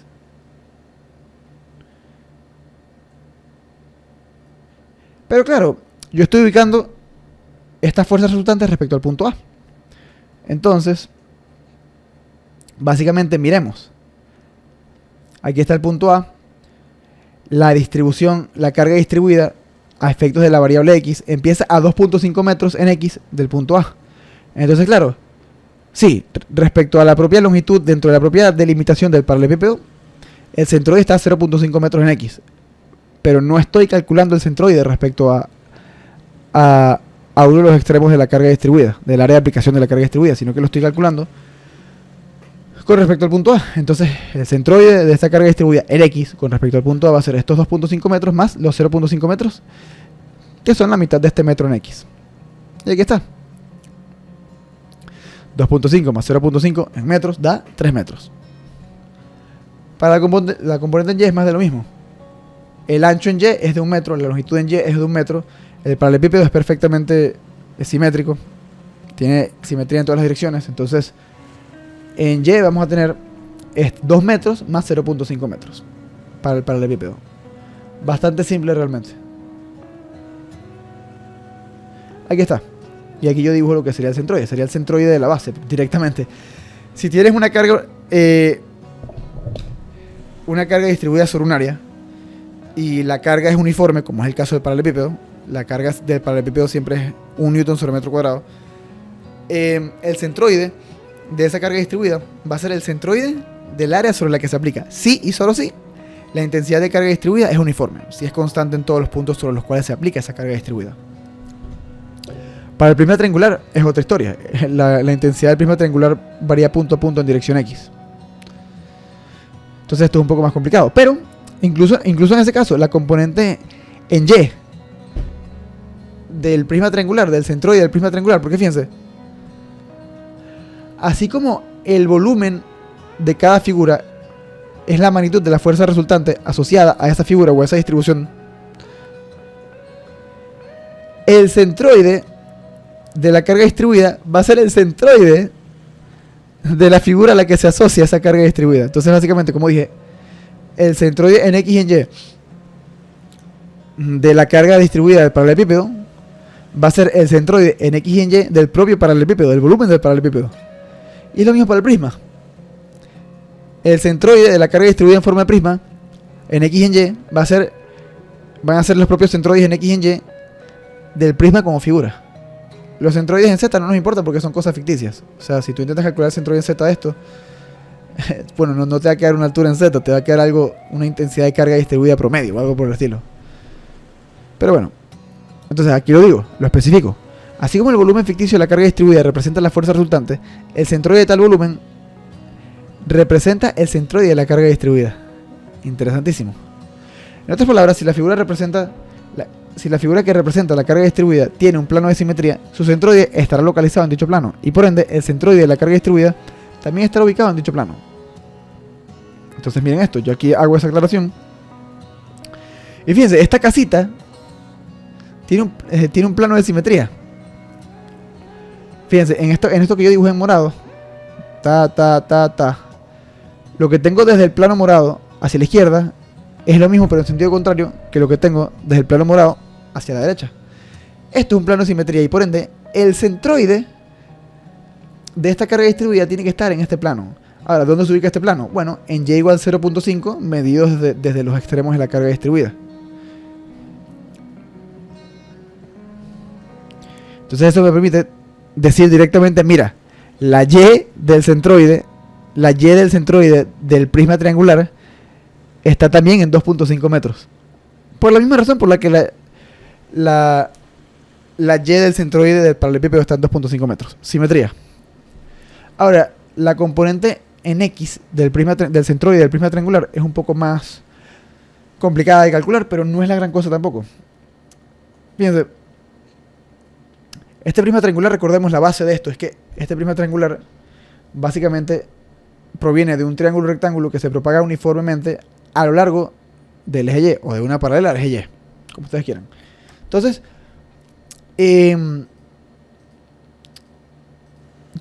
Pero claro, yo estoy ubicando estas fuerzas resultantes respecto al punto A. Entonces, básicamente miremos. Aquí está el punto A. La distribución, la carga distribuida a efectos de la variable X empieza a 2.5 metros en X del punto A. Entonces, claro, sí, respecto a la propia longitud dentro de la propia delimitación del paralelepípedo, el centroide está a 0.5 metros en X. Pero no estoy calculando el centroide respecto a uno de los extremos de la carga distribuida, del área de aplicación de la carga distribuida, sino que lo estoy calculando con respecto al punto A. Entonces, el centroide de esta carga distribuida en X con respecto al punto A va a ser estos 2.5 metros más los 0.5 metros, que son la mitad de este metro en X. Y aquí está. 2.5 más 0.5 en metros da 3 metros. Para la componente en Y es más de lo mismo. El ancho en Y es de 1 metro, la longitud en Y es de 1 metro. El paralelepípedo es perfectamente simétrico. Tiene simetría en todas las direcciones. Entonces, en Y vamos a tener 2 metros más 0.5 metros para el paralelepípedo. Bastante simple realmente. Aquí está. Y aquí yo dibujo lo que sería el centroide. Sería el centroide de la base directamente. Si tienes una carga distribuida sobre un área y la carga es uniforme, como es el caso del paralelepípedo, la carga del paralelepípedo siempre es 1 newton sobre metro cuadrado, el centroide de esa carga distribuida va a ser el centroide del área sobre la que se aplica. Sí y solo si la intensidad de carga distribuida es uniforme, si es constante en todos los puntos sobre los cuales se aplica esa carga distribuida. Para el prisma triangular es otra historia. La intensidad del prisma triangular varía punto a punto en dirección X. Entonces esto es un poco más complicado. Pero incluso en ese caso, la componente en Y del prisma triangular, del centroide del prisma triangular, porque fíjense, así como el volumen de cada figura es la magnitud de la fuerza resultante asociada a esa figura o a esa distribución, el centroide de la carga distribuida va a ser el centroide de la figura a la que se asocia esa carga distribuida. Entonces, básicamente, como dije, el centroide en X y en Y de la carga distribuida del paralelepípedo va a ser el centroide en X y en Y del propio paralelepípedo, del volumen del paralelepípedo. Y es lo mismo para el prisma. El centroide de la carga distribuida en forma de prisma en X y en Y van a ser los propios centroides en X y en Y del prisma como figura. Los centroides en Z no nos importa porque son cosas ficticias. O sea, si tú intentas calcular el centroide en Z de esto, bueno, no te va a quedar una altura en Z, te va a quedar una intensidad de carga distribuida promedio o algo por el estilo. Pero bueno, entonces aquí lo digo, lo especifico. Así como el volumen ficticio de la carga distribuida representa la fuerza resultante, el centroide de tal volumen representa el centroide de la carga distribuida. Interesantísimo. En otras palabras, si la figura que representa la carga distribuida tiene un plano de simetría, su centroide estará localizado en dicho plano, y por ende el centroide de la carga distribuida también estará ubicado en dicho plano. Entonces miren esto, yo aquí hago esa aclaración. Y fíjense, esta casita tiene un plano de simetría. Fíjense, en esto que yo dibujé en morado, lo que tengo desde el plano morado hacia la izquierda es lo mismo, pero en sentido contrario que lo que tengo desde el plano morado hacia la derecha. Esto es un plano de simetría y por ende el centroide de esta carga distribuida tiene que estar en este plano. Ahora, ¿dónde se ubica este plano? Bueno, en Y igual 0.5 medido desde los extremos de la carga distribuida. Entonces eso me permite decir directamente, mira, la Y del centroide, del prisma triangular, está también en 2.5 metros. Por la misma razón por la que la Y del centroide del paralelepípedo está en 2.5 metros. Simetría. Ahora, la componente en X del centroide del prisma triangular es un poco más complicada de calcular, pero no es la gran cosa tampoco. Fíjense, este prisma triangular, recordemos la base de esto, es que este prisma triangular básicamente proviene de un triángulo rectángulo que se propaga uniformemente a lo largo del eje Y, o de una paralela al eje Y, como ustedes quieran. Entonces,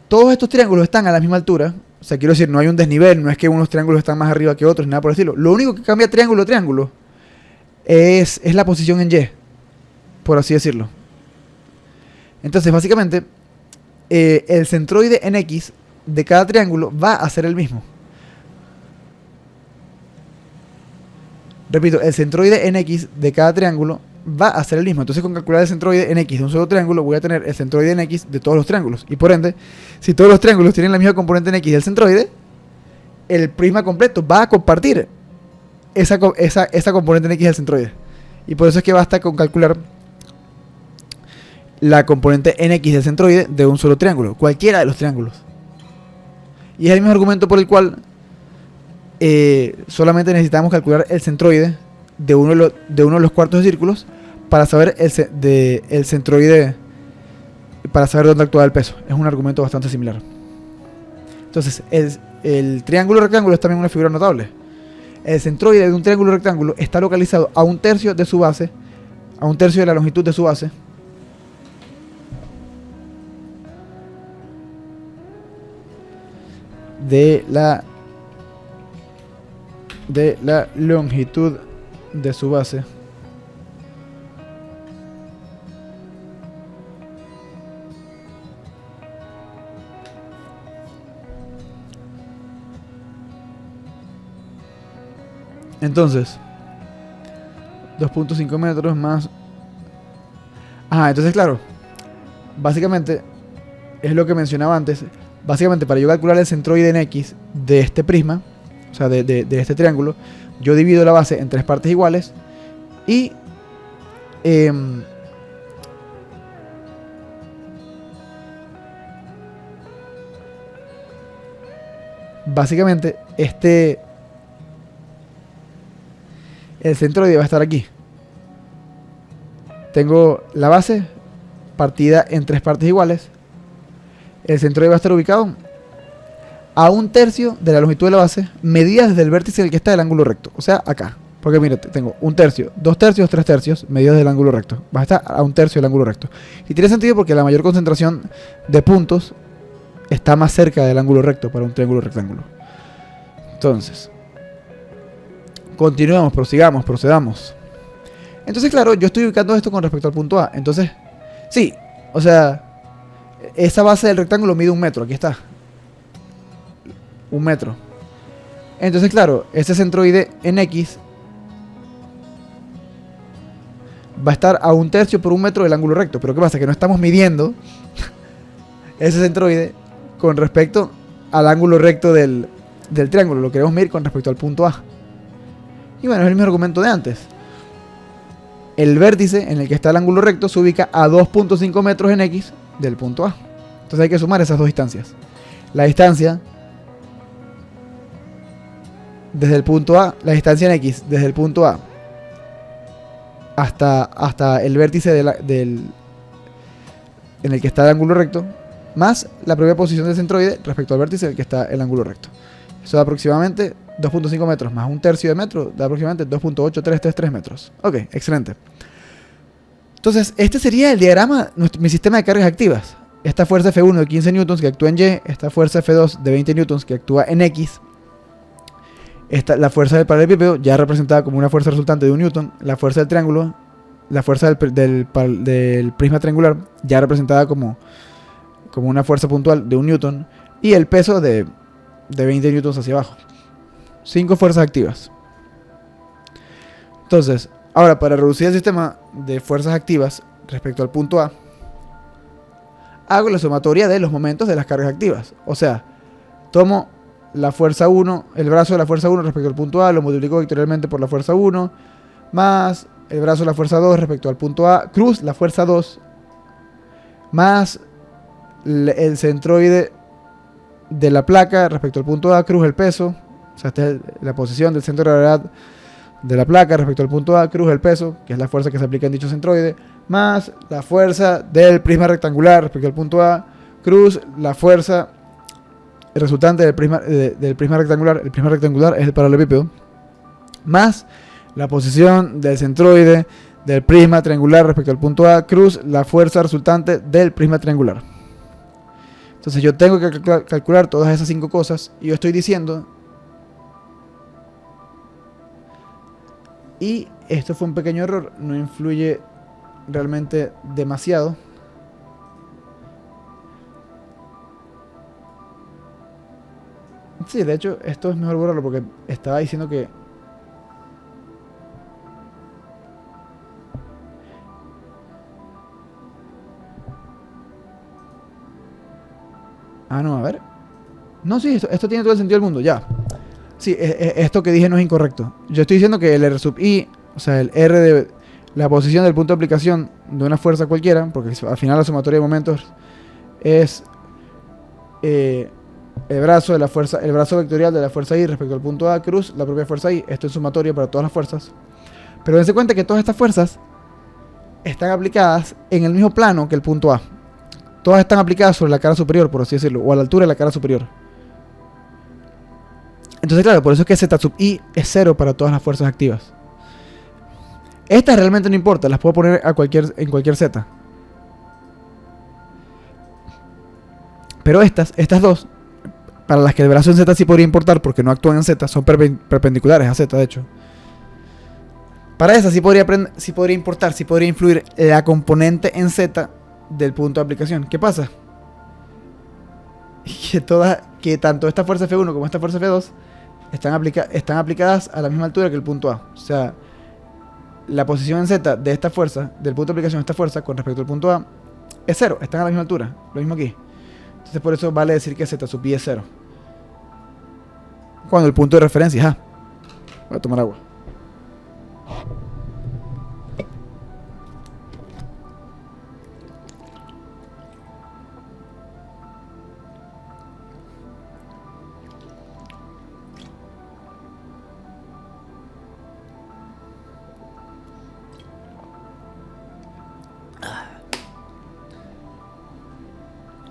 todos estos triángulos están a la misma altura. O sea, quiero decir, no hay un desnivel, no es que unos triángulos están más arriba que otros, ni nada por el estilo. Lo único que cambia triángulo a triángulo es la posición en Y, por así decirlo. Entonces, básicamente, el centroide en X de cada triángulo va a ser el mismo. Repito, el centroide en X de cada triángulo va a ser el mismo. Entonces, con calcular el centroide en X de un solo triángulo, voy a tener el centroide en X de todos los triángulos. Y por ende, si todos los triángulos tienen la misma componente en X del centroide, el prisma completo va a compartir esa componente en X del centroide. Y por eso es que basta con calcular la componente en X del centroide de un solo triángulo, cualquiera de los triángulos. Y es el mismo argumento por el cual solamente necesitamos calcular el centroide de uno de los cuartos de círculos para saber el centroide, para saber dónde actúa el peso. Es un argumento bastante similar. Entonces, el triángulo rectángulo es también una figura notable. El centroide de un triángulo rectángulo está localizado a un tercio de su base, a un tercio de la longitud de su base, de la longitud de su base. Entonces, 2.5 metros más. Entonces claro, básicamente es lo que mencionaba antes. Básicamente, para yo calcular el centroide en X de este prisma, o sea, de este triángulo, yo divido la base en 3 partes iguales y básicamente el centroide va a estar aquí. Tengo la base partida en 3 partes iguales. El centroide va a estar ubicado a un tercio de la longitud de la base, medida desde el vértice del que está el ángulo recto. O sea, acá. Porque mira, tengo un tercio, 2 tercios, 3 tercios, medidas del ángulo recto. Va a estar a un tercio del ángulo recto. Y tiene sentido porque la mayor concentración de puntos está más cerca del ángulo recto para un triángulo rectángulo. Entonces, continuemos, procedamos. Entonces, claro, yo estoy ubicando esto con respecto al punto A. Entonces, sí, o sea, esa base del rectángulo mide 1 metro. Aquí está. 1 metro. Entonces, claro, ese centroide en X va a estar a un tercio por 1 metro del ángulo recto. Pero ¿qué pasa? Que no estamos midiendo ese centroide con respecto al ángulo recto del triángulo. Lo queremos medir con respecto al punto A. Y bueno, es el mismo argumento de antes. El vértice en el que está el ángulo recto se ubica a 2.5 metros en X del punto A. Entonces hay que sumar esas dos distancias. La distancia desde el punto A, la distancia en X desde el punto A hasta el vértice en el que está el ángulo recto, más la propia posición del centroide respecto al vértice en el que está el ángulo recto. Eso da aproximadamente 2.5 metros más un tercio de metro, da aproximadamente 2.8333 metros. Ok, excelente. Entonces, este sería el diagrama, mi sistema de cargas activas. Esta fuerza F1 de 15 newtons que actúa en Y, esta fuerza F2 de 20 newtons que actúa en X, la fuerza del paralelepípedo ya representada como una fuerza resultante de 1 newton, la fuerza del triángulo, la fuerza del prisma triangular ya representada como una fuerza puntual de 1 newton, y el peso de 20 newtons hacia abajo. 5 fuerzas activas. Entonces, ahora para reducir el sistema de fuerzas activas respecto al punto A, hago la sumatoria de los momentos de las cargas activas. O sea, tomo la fuerza 1, el brazo de la fuerza 1 respecto al punto A, lo multiplico vectorialmente por la fuerza 1, más el brazo de la fuerza 2 respecto al punto A, cruz la fuerza 2, más el centroide de la placa respecto al punto A, cruz el peso. O sea, esta es la posición del centro de gravedad de la placa respecto al punto A, cruz el peso, que es la fuerza que se aplica en dicho centroide, más la fuerza del prisma rectangular respecto al punto A, cruz la fuerza resultante del prisma rectangular. El prisma rectangular es el paralelepípedo, más la posición del centroide del prisma triangular respecto al punto A, cruz la fuerza resultante del prisma triangular. Entonces yo tengo que calcular todas esas 5 cosas y yo estoy diciendo, y esto fue un pequeño error, no influye realmente demasiado. Sí, de hecho esto es mejor borrarlo porque estaba diciendo que no, a ver. No, sí, esto tiene todo el sentido del mundo, ya. Sí, esto que dije no es incorrecto. Yo estoy diciendo que el R sub I, o sea, el R de la posición del punto de aplicación de una fuerza cualquiera, porque al final la sumatoria de momentos es el brazo de la fuerza, el brazo vectorial de la fuerza I respecto al punto A, cruz la propia fuerza I. Esto es sumatoria para todas las fuerzas. Pero dense cuenta que todas estas fuerzas están aplicadas en el mismo plano que el punto A. Todas están aplicadas sobre la cara superior, por así decirlo, o a la altura de la cara superior. Entonces, claro, por eso es que Z sub I es 0 para todas las fuerzas activas. Estas realmente no importa, las puedo poner en cualquier Z. Pero estas dos, para las que el brazo en Z sí podría importar porque no actúan en Z, son perpendiculares a Z, de hecho. Para esas sí podría importar, sí podría influir la componente en Z del punto de aplicación. ¿Qué pasa? Que tanto esta fuerza F1 como esta fuerza F2 están aplicadas a la misma altura que el punto A. O sea, la posición en Z de esta fuerza, del punto de aplicación de esta fuerza con respecto al punto A, es 0, están a la misma altura. Lo mismo aquí. Entonces por eso vale decir que Z sub I es 0. Cuando el punto de referencia es A. Voy a tomar agua.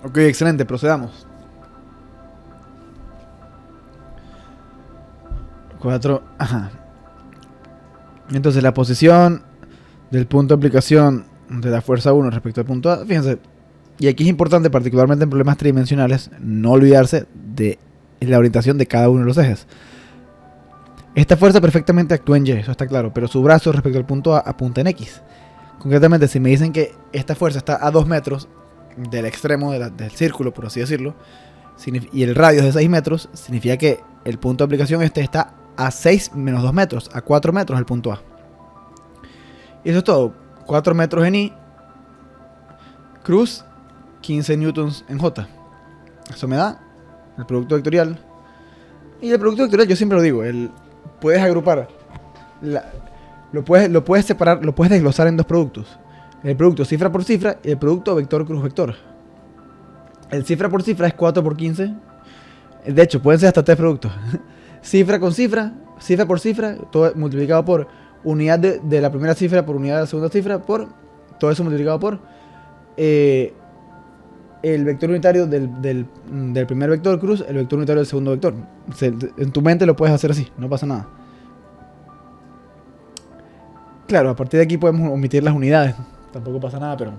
Ok, excelente, procedamos. 4, ajá. Entonces la posición del punto de aplicación de la fuerza 1 respecto al punto A, fíjense, y aquí es importante, particularmente en problemas tridimensionales, no olvidarse de la orientación de cada uno de los ejes. Esta fuerza perfectamente actúa en Y, eso está claro, pero su brazo respecto al punto A apunta en X. Concretamente, si me dicen que esta fuerza está a 2 metros del extremo del círculo, por así decirlo, y el radio es de 6 metros, significa que el punto de aplicación está a 6 menos 2 metros, a 4 metros del punto A. Y eso es todo. 4 metros en I, cruz, 15 newtons en J. Eso me da el producto vectorial. Y el producto vectorial, yo siempre lo digo, puedes agrupar, lo puedes separar, lo puedes desglosar en dos productos. El producto cifra por cifra y el producto vector cruz vector. El cifra por cifra es 4 por 15. De hecho, pueden ser hasta 3 productos. Cifra con cifra, cifra por cifra, todo multiplicado por unidad de la primera cifra por unidad de la segunda cifra, por todo eso multiplicado por el vector unitario del primer vector cruz, el vector unitario del segundo vector. En tu mente lo puedes hacer así, no pasa nada. Claro, a partir de aquí podemos omitir las unidades, tampoco pasa nada, pero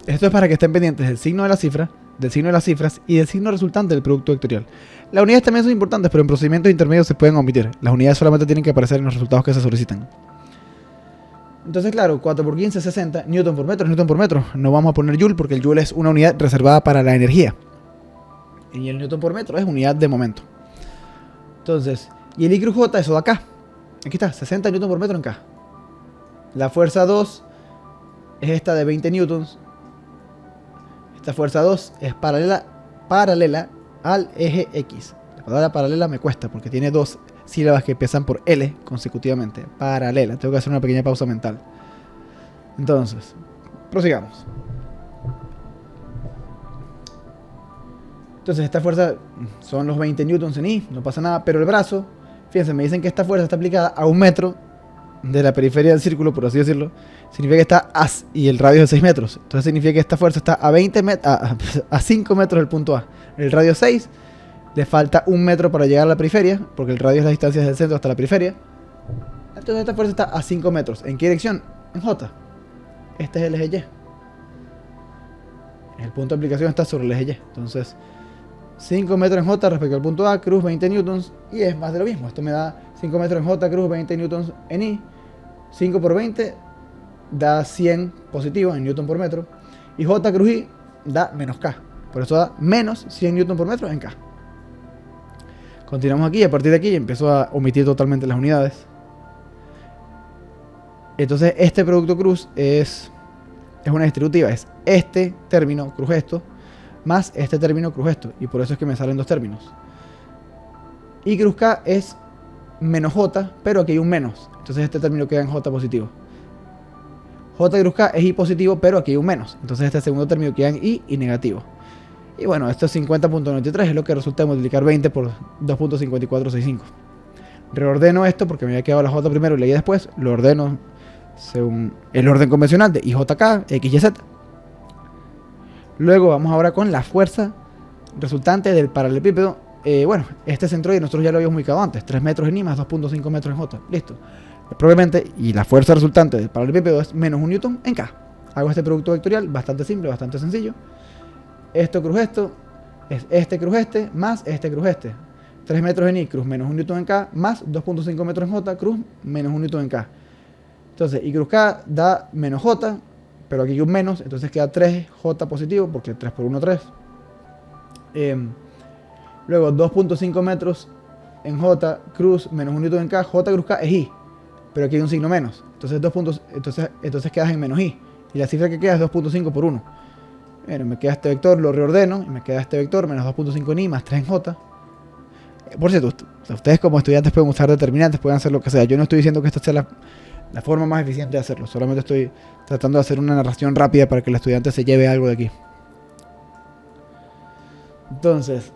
esto es para que estén pendientes del signo de la cifra, del signo de las cifras y del signo resultante del producto vectorial. Las unidades también son importantes, pero en procedimientos intermedios se pueden omitir. Las unidades solamente tienen que aparecer en los resultados que se solicitan. Entonces, claro, 4 por 15, 60, newton por metro, newton por metro. No vamos a poner joule porque el joule es una unidad reservada para la energía. Y el newton por metro es unidad de momento. Entonces, y el I cruz J, eso de acá. Aquí está, 60 newton por metro en K. La fuerza 2 es esta de 20 newtons. Esta fuerza 2 es paralela al eje X. La palabra paralela me cuesta porque tiene dos sílabas que empiezan por L consecutivamente. Paralela. Tengo que hacer una pequeña pausa mental. Entonces, prosigamos. Entonces esta fuerza son los 20 newtons en I, no pasa nada, pero el brazo, fíjense, me dicen que esta fuerza está aplicada a 1 metro de la periferia del círculo, por así decirlo. Significa que está y el radio es de 6 metros. Entonces significa que esta fuerza está a 5 metros del punto A. El radio es 6, le falta 1 metro para llegar a la periferia, porque el radio es la distancia desde el centro hasta la periferia. Entonces esta fuerza está a 5 metros. ¿En qué dirección? En J. Este es el eje Y. El punto de aplicación está sobre el eje Y. Entonces 5 metros en J respecto al punto A, cruz 20 newtons, y es más de lo mismo. Esto me da 5 metros en J, cruz 20 newtons en I. 5 por 20 da 100 positivo en newton por metro. Y J cruz I da menos K. Por eso da menos 100 newton por metro en K. Continuamos aquí, a partir de aquí empiezo a omitir totalmente las unidades. Entonces este producto cruz es una distributiva. Es este término cruz esto más este término cruz esto, y por eso es que me salen dos términos. Y cruz K es menos J, pero aquí hay un menos, entonces este término queda en J positivo. J cruz K es I positivo, pero aquí hay un menos, entonces este segundo término queda en I y negativo. Y bueno, esto es 50.93, es lo que resulta de multiplicar 20 por 2.5465. Reordeno esto porque me había quedado la J primero y la I después, lo ordeno según el orden convencional de IJK, X, Y, Z. Luego vamos ahora con la fuerza resultante del paralelepípedo. Bueno, este centroide nosotros ya lo habíamos ubicado antes, 3 metros en I más 2.5 metros en J. Listo. Probablemente, y la fuerza resultante del paralelepípedo es menos 1 newton en K. Hago este producto vectorial bastante simple, bastante sencillo. Esto cruz esto es este cruz este más este cruz este. 3 metros en I cruz menos 1 newton en K más 2.5 metros en J cruz menos 1 newton en K. Entonces I cruz K da menos J, pero aquí hay un menos, entonces queda 3J positivo, porque 3 por 1, 3. Luego 2.5 metros en J cruz menos 1 newton en K, J cruz K es I, pero aquí hay un signo menos, entonces, entonces quedas en menos I, y la cifra que queda es 2.5 por 1. Bueno, me queda este vector, lo reordeno, y me queda este vector, menos 2.5 en I, más 3 en J. Por cierto, ustedes como estudiantes pueden usar determinantes, pueden hacer lo que sea. Yo no estoy diciendo que esta sea la forma más eficiente de hacerlo, solamente estoy tratando de hacer una narración rápida para que el estudiante se lleve algo de aquí. Entonces,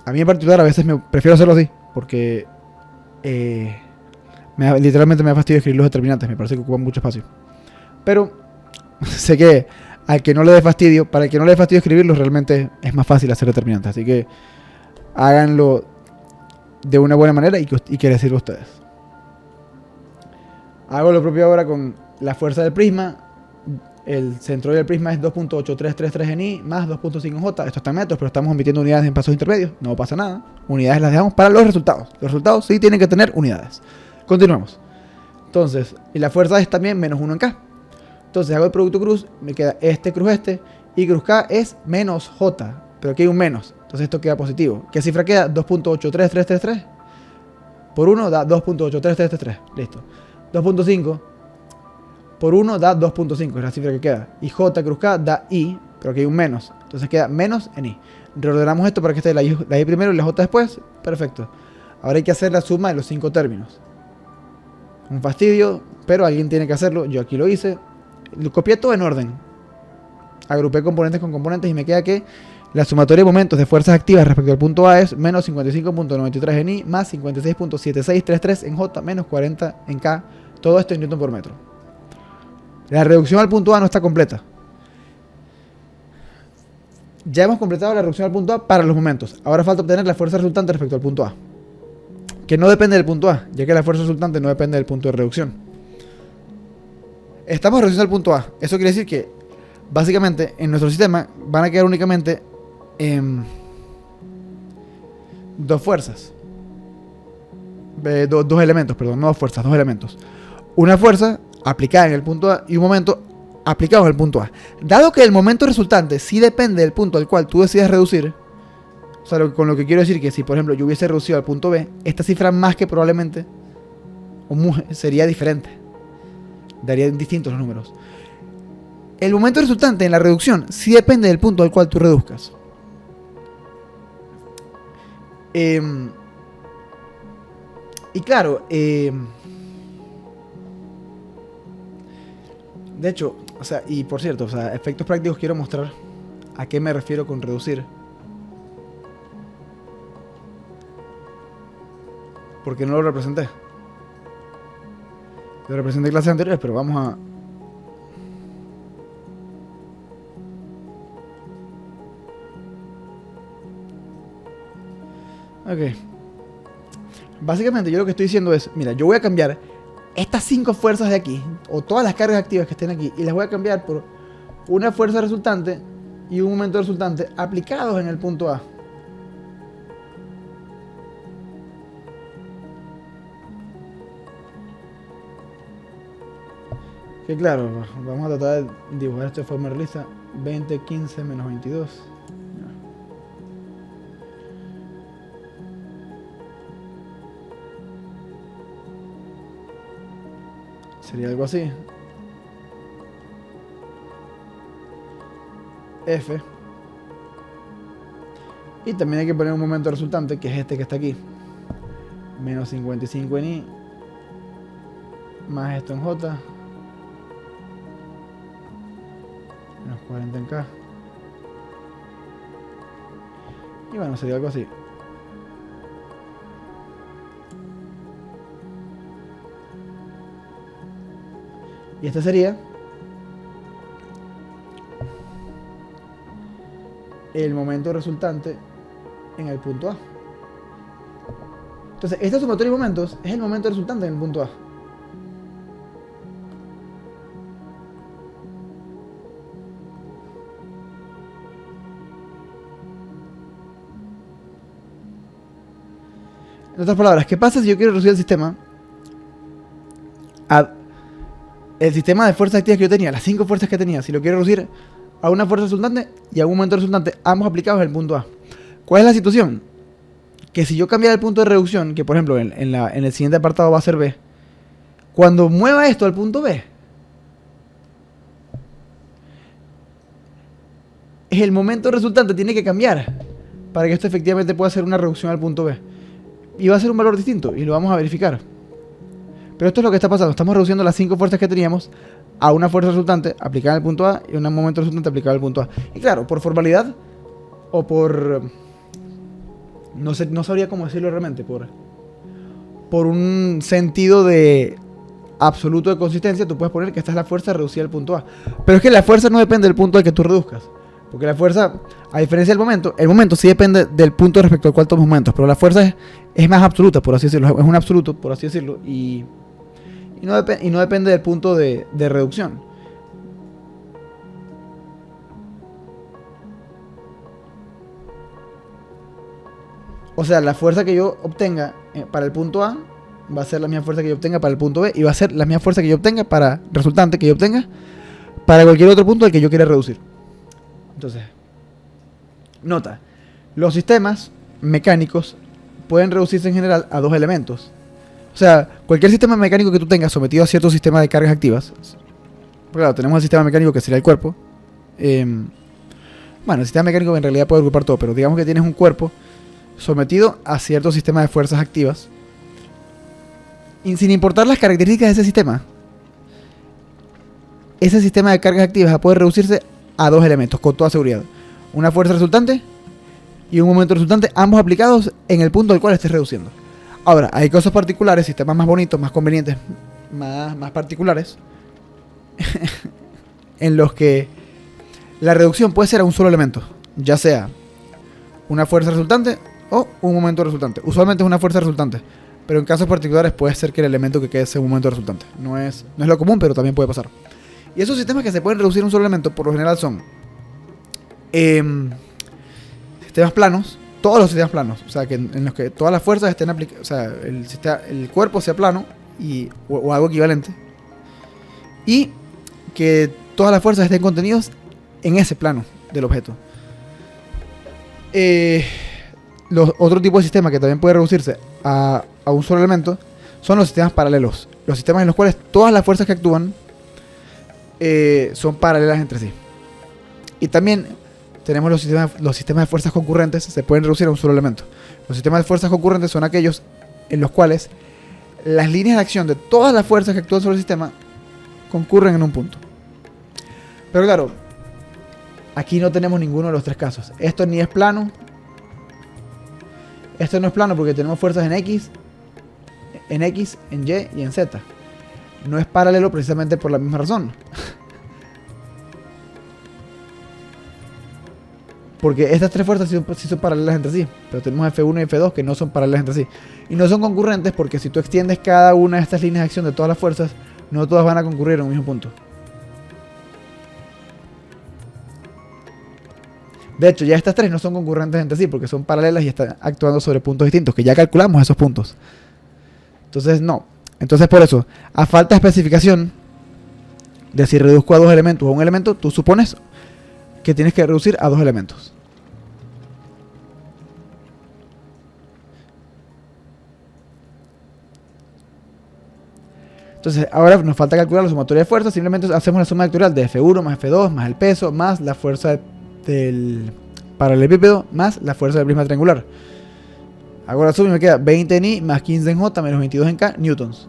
a mí en particular a veces prefiero hacerlo así, porque literalmente me da fastidio escribir los determinantes, me parece que ocupan mucho espacio. Pero sé que al que no le dé fastidio, para el que no le dé fastidio escribirlos, realmente es más fácil hacer determinantes. Así que háganlo de una buena manera y que les sirva a ustedes. Hago lo propio ahora con la fuerza del prisma. El centroide del prisma es 2.8333 en I más 2.5 en J. Esto está en metros, pero estamos omitiendo unidades en pasos intermedios. No pasa nada. Unidades las dejamos para los resultados. Los resultados sí tienen que tener unidades. Continuamos. Entonces, y la fuerza es también menos 1 en K. Entonces hago el producto cruz, me queda este cruz este, y cruz K es menos J, pero aquí hay un menos. Entonces esto queda positivo. ¿Qué cifra queda? 2.83333 por 1 da 2.83333. Listo. 2.5 por 1 da 2.5, es la cifra que queda. Y J cruz K da I, pero aquí hay un menos. Entonces queda menos en I. Reordenamos esto para que esté la I primero y la J después. Perfecto. Ahora hay que hacer la suma de los 5 términos. Un fastidio, pero alguien tiene que hacerlo. Yo aquí lo hice. Lo copié todo en orden. Agrupé componentes con componentes y me queda que la sumatoria de momentos de fuerzas activas respecto al punto A es menos 55.93 en I más 56.7633 en J menos 40 en K. Todo esto en newton por metro. La reducción al punto A no está completa. Ya hemos completado la reducción al punto A para los momentos. Ahora falta obtener la fuerza resultante respecto al punto A, que no depende del punto A, ya que la fuerza resultante no depende del punto de reducción. Estamos reduciendo al punto A. Eso quiere decir que básicamente en nuestro sistema van a quedar únicamente dos fuerzas. Dos elementos, perdón, no dos fuerzas, dos elementos. Una fuerza aplicada en el punto A y un momento aplicado en el punto A. Dado que el momento resultante sí depende del punto al cual tú decidas reducir, o sea, con lo que quiero decir que si por ejemplo yo hubiese reducido al punto B, esta cifra más que probablemente sería diferente. Darían distintos los números. el momento resultante en la reducción sí depende del punto al cual tú reduzcas. Y claro, de hecho, o sea, y por cierto, o sea, efectos prácticos quiero mostrar a qué me refiero con reducir. Porque no lo representé. Lo representé en clases anteriores, pero vamos a... Ok. Básicamente yo lo que estoy diciendo es, mira, yo voy a cambiar estas 5 fuerzas de aquí, o todas las cargas activas que estén aquí, y las voy a cambiar por una fuerza resultante y un momento resultante aplicados en el punto A. Que claro, vamos a tratar de dibujar esto de forma realista. 20, 15, menos 22. Sería algo así. F. Y también hay que poner un momento resultante, que es este que está aquí. Menos 55 en I. Más esto en J. Menos 40 en K. Y bueno, sería algo así. Y este sería el momento resultante en el punto A. Entonces, este sumatorio de momentos es el momento resultante en el punto A. En otras palabras, ¿qué pasa si yo quiero reducir el sistema a el sistema de fuerzas activas que yo tenía, las 5 fuerzas que tenía, si lo quiero reducir a una fuerza resultante y a un momento resultante, ambos aplicados en el punto A? ¿Cuál es la situación? Que si yo cambiara el punto de reducción, que por ejemplo en el siguiente apartado va a ser B, cuando mueva esto al punto B, el momento resultante tiene que cambiar para que esto efectivamente pueda ser una reducción al punto B. Y va a ser un valor distinto y lo vamos a verificar. Pero esto es lo que está pasando. Estamos reduciendo las 5 fuerzas que teníamos a una fuerza resultante aplicada en el punto A y a un momento resultante aplicado al punto A. Y claro, por formalidad o por... No sé, no sabría cómo decirlo realmente. Por un sentido de absoluto de consistencia, tú puedes poner que esta es la fuerza reducida al punto A. Pero es que la fuerza no depende del punto al que tú reduzcas. Porque la fuerza, a diferencia del el momento sí depende del punto respecto al cual tomas momentos. Pero la fuerza es más absoluta, por así decirlo. Es un absoluto, por así decirlo. Y no depende del punto de reducción. O sea, la fuerza que yo obtenga para el punto A va a ser la misma fuerza que yo obtenga para el punto B. Y va a ser la misma fuerza que yo obtenga para resultante que yo obtenga para cualquier otro punto al que yo quiera reducir. Entonces, nota, los sistemas mecánicos pueden reducirse en general a 2 elementos. O sea, cualquier sistema mecánico que tú tengas sometido a cierto sistema de cargas activas. Claro, tenemos el sistema mecánico que sería el cuerpo. Bueno, el sistema mecánico en realidad puede agrupar todo, pero digamos que tienes un cuerpo sometido a cierto sistema de fuerzas activas. Y sin importar las características de ese sistema de cargas activas va a poder reducirse a 2 elementos, con toda seguridad. Una fuerza resultante y un momento resultante, ambos aplicados en el punto al cual estés reduciendo. Ahora, hay cosas particulares, sistemas más bonitos, más convenientes, más particulares, en los que la reducción puede ser a un solo elemento, ya sea una fuerza resultante o un momento resultante. Usualmente es una fuerza resultante, pero en casos particulares puede ser que el elemento que quede sea un momento resultante. No es lo común, pero también puede pasar. Y esos sistemas que se pueden reducir a un solo elemento, por lo general son sistemas planos, todos los sistemas planos, o sea, que en los que todas las fuerzas estén aplicadas, o sea, el cuerpo sea plano o algo equivalente, y que todas las fuerzas estén contenidas en ese plano del objeto. Otro tipo de sistema que también puede reducirse a un solo elemento son los sistemas paralelos, los sistemas en los cuales todas las fuerzas que actúan son paralelas entre sí. Y también tenemos los sistemas de fuerzas concurrentes, se pueden reducir a un solo elemento. Los sistemas de fuerzas concurrentes son aquellos en los cuales las líneas de acción de todas las fuerzas que actúan sobre el sistema concurren en un punto. Pero claro, aquí no tenemos ninguno de los tres casos. Esto ni es plano. Esto no es plano porque tenemos fuerzas en X, en Y y en Z. No es paralelo precisamente por la misma razón. Porque estas tres fuerzas sí son paralelas entre sí. Pero tenemos F1 y F2 que no son paralelas entre sí. Y no son concurrentes porque si tú extiendes cada una de estas líneas de acción de todas las fuerzas, no todas van a concurrir en un mismo punto. De hecho, ya estas tres no son concurrentes entre sí porque son paralelas y están actuando sobre puntos distintos, que ya calculamos esos puntos. Entonces, no. Entonces, por eso, a falta de especificación de si reduzco a dos elementos o a un elemento, tú supones que tienes que reducir a dos elementos. Entonces, ahora nos falta calcular la sumatoria de fuerzas. Simplemente hacemos la suma vectorial de F1 más F2 más el peso más la fuerza del paralelepípedo más la fuerza del prisma triangular. Hago la suma y me queda 20 en I más 15 en J menos 22 en K newtons.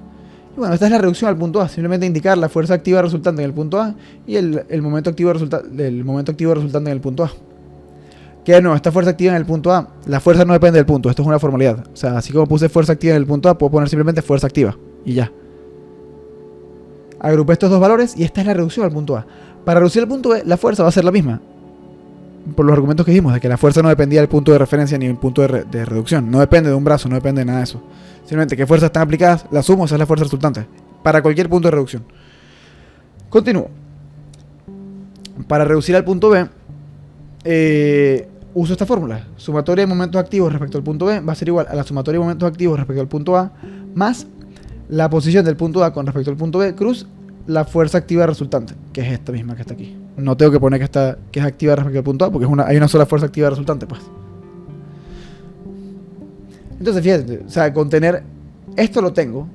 Y bueno, esta es la reducción al punto A. Simplemente indicar la fuerza activa resultante en el punto A y el momento activo resultante en el punto A. Que no, esta fuerza activa en el punto A, la fuerza no depende del punto, esto es una formalidad. O sea, así como puse fuerza activa en el punto A, puedo poner simplemente fuerza activa y ya. Agrupé estos dos valores y esta es la reducción al punto A. Para reducir el punto B, la fuerza va a ser la misma. Por los argumentos que dijimos, de que la fuerza no dependía del punto de referencia ni del punto de reducción. No depende de un brazo, no depende de nada de eso. Simplemente qué fuerzas están aplicadas, la sumo, esa es la fuerza resultante. Para cualquier punto de reducción. Continúo. Para reducir al punto B, uso esta fórmula. Sumatoria de momentos activos respecto al punto B va a ser igual a la sumatoria de momentos activos respecto al punto A más la posición del punto A con respecto al punto B cruz la fuerza activa resultante, que es esta misma que está aquí. No tengo que poner que es activa respecto al punto A porque hay una sola fuerza activa resultante, pues. Entonces, fíjate, o sea, con tener esto lo tengo,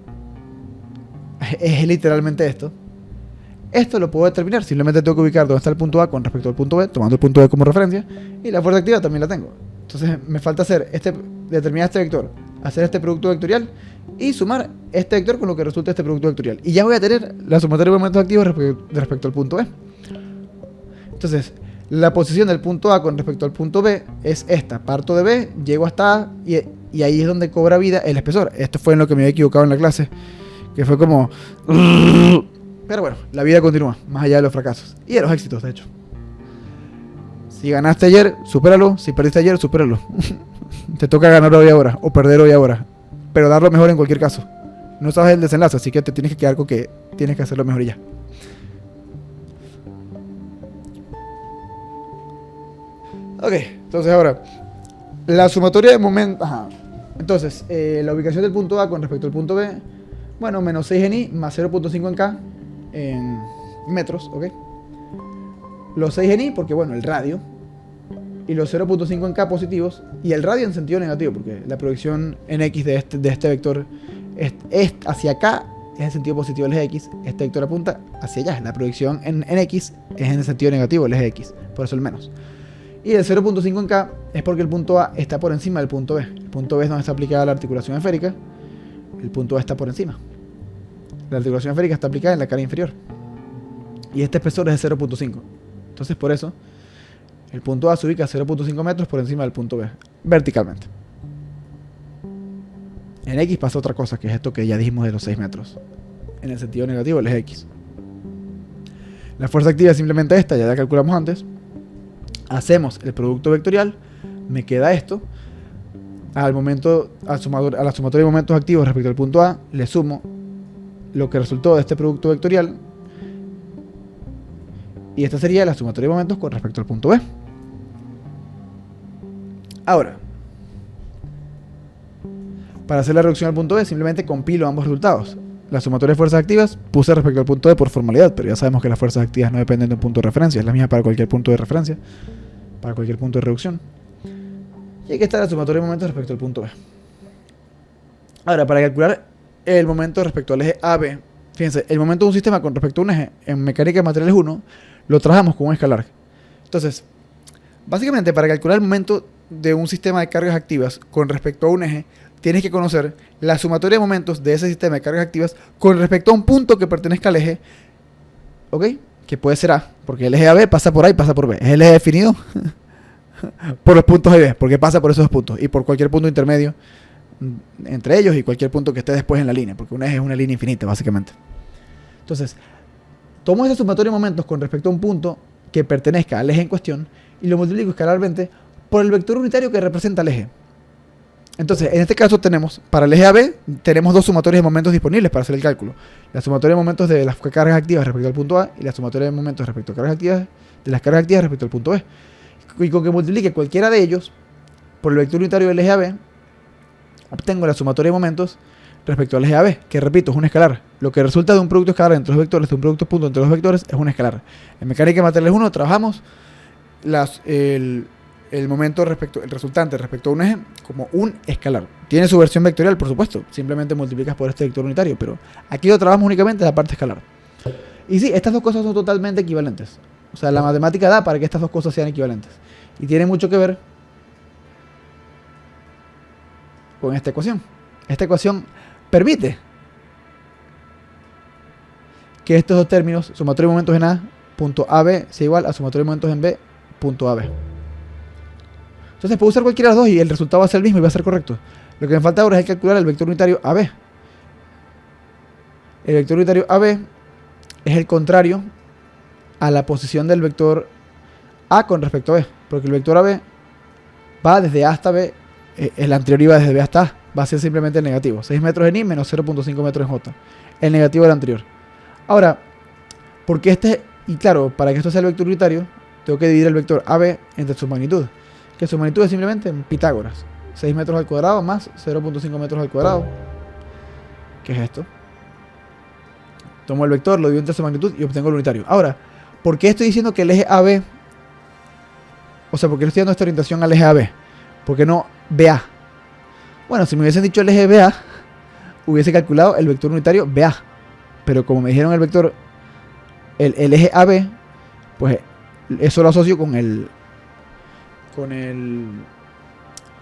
es literalmente esto. Esto lo puedo determinar, simplemente tengo que ubicar dónde está el punto A con respecto al punto B, tomando el punto B como referencia, y la fuerza activa también la tengo. Entonces me falta determinar este vector, hacer este producto vectorial y sumar este vector con lo que resulta este producto vectorial. Y ya voy a tener la sumatoria de momentos activos respecto al punto B. Entonces, la posición del punto A con respecto al punto B es esta. Parto de B, llego hasta A y ahí es donde cobra vida el espesor. Esto fue en lo que me había equivocado en la clase, que fue como... Pero bueno, la vida continúa, más allá de los fracasos. Y de los éxitos, de hecho. Si ganaste ayer, supéralo. Si perdiste ayer, supéralo. Te toca ganar hoy ahora, o perder hoy ahora. Pero dar lo mejor en cualquier caso. No sabes el desenlace, así que te tienes que quedar con que tienes que hacerlo mejor y ya. Ok, entonces ahora, la sumatoria de momentos... Entonces, la ubicación del punto A con respecto al punto B, bueno, menos 6 en I más 0.5 en K en metros, ¿ok? Los 6 en I porque, bueno, el radio, y los 0.5 en K positivos, y el radio en sentido negativo, porque la proyección en X de este vector es hacia acá, es en sentido positivo el eje X, este vector apunta hacia allá, la proyección en X es en el sentido negativo el eje X, por eso el menos. Y el 0.5 en K es porque el punto A está por encima del punto B. El punto B es donde está aplicada la articulación esférica. El punto A está por encima. La articulación esférica está aplicada en la cara inferior. Y este espesor es de 0.5. Entonces por eso el punto A se ubica a 0.5 metros por encima del punto B. Verticalmente. En X pasa otra cosa, que es esto que ya dijimos de los 6 metros. En el sentido negativo el eje X. La fuerza activa es simplemente esta, ya la calculamos antes. Hacemos el producto vectorial, me queda esto. A la sumatoria de momentos activos respecto al punto A, le sumo lo que resultó de este producto vectorial. Y esta sería la sumatoria de momentos con respecto al punto B. Ahora, para hacer la reducción al punto B, simplemente compilo ambos resultados. La sumatoria de fuerzas activas puse respecto al punto B por formalidad, pero ya sabemos que las fuerzas activas no dependen de un punto de referencia, es la misma para cualquier punto de referencia, para cualquier punto de reducción. Y aquí está la sumatoria de momentos respecto al punto B. Ahora, para calcular el momento respecto al eje AB, Fíjense, el momento de un sistema con respecto a un eje en mecánica de materiales 1 lo trabajamos con un escalar. Entonces, básicamente para calcular el momento de un sistema de cargas activas con respecto a un eje, tienes que conocer la sumatoria de momentos de ese sistema de cargas activas con respecto a un punto que pertenezca al eje, ¿ok? Que puede ser A, porque el eje AB pasa por A y pasa por B. Es el eje definido por los puntos A y B, porque pasa por esos dos puntos y por cualquier punto intermedio entre ellos y cualquier punto que esté después en la línea, porque un eje es una línea infinita, básicamente. Entonces, tomo esa sumatoria de momentos con respecto a un punto que pertenezca al eje en cuestión y lo multiplico escalarmente por el vector unitario que representa el eje. Entonces, en este caso tenemos, para el eje AB, tenemos dos sumatorias de momentos disponibles para hacer el cálculo. La sumatoria de momentos de las cargas activas respecto al punto A y la sumatoria de momentos respecto a cargas activas de las cargas activas respecto al punto B. Y con que multiplique cualquiera de ellos por el vector unitario del eje AB, obtengo la sumatoria de momentos respecto al eje AB, que repito, es un escalar. Lo que resulta de un producto escalar entre los vectores, de un producto punto entre los vectores, es un escalar. En mecánica de materiales 1 trabajamos el momento respecto, el resultante respecto a un eje como un escalar. Tiene su versión vectorial, por supuesto, simplemente multiplicas por este vector unitario, pero aquí lo trabajamos únicamente la parte escalar. Y sí, estas dos cosas son totalmente equivalentes. O sea, la matemática da para que estas dos cosas sean equivalentes. Y tiene mucho que ver con esta ecuación. Esta ecuación permite que estos dos términos, sumatoria de momentos en A, punto AB, sea igual a sumatoria de momentos en B, punto AB. Entonces puedo usar cualquiera de las dos y el resultado va a ser el mismo y va a ser correcto. Lo que me falta ahora es calcular el vector unitario AB. El vector unitario AB es el contrario a la posición del vector A con respecto a B, porque el vector AB va desde A hasta B, el anterior iba desde B hasta A, va a ser simplemente el negativo, 6 metros en I menos 0.5 metros en J, el negativo del anterior. Ahora, porque y claro, para que esto sea el vector unitario, tengo que dividir el vector AB entre su magnitud, que su magnitud es simplemente Pitágoras, 6 metros al cuadrado más 0.5 metros al cuadrado, que es esto. Tomo el vector, lo divido entre su magnitud y obtengo el unitario. Ahora, ¿por qué estoy diciendo que el eje AB, o sea, por qué le estoy dando esta orientación al eje AB? ¿Por qué no BA? Bueno, si me hubiesen dicho el eje BA, hubiese calculado el vector unitario BA. Pero como me dijeron el vector, el eje AB, pues eso lo asocio con el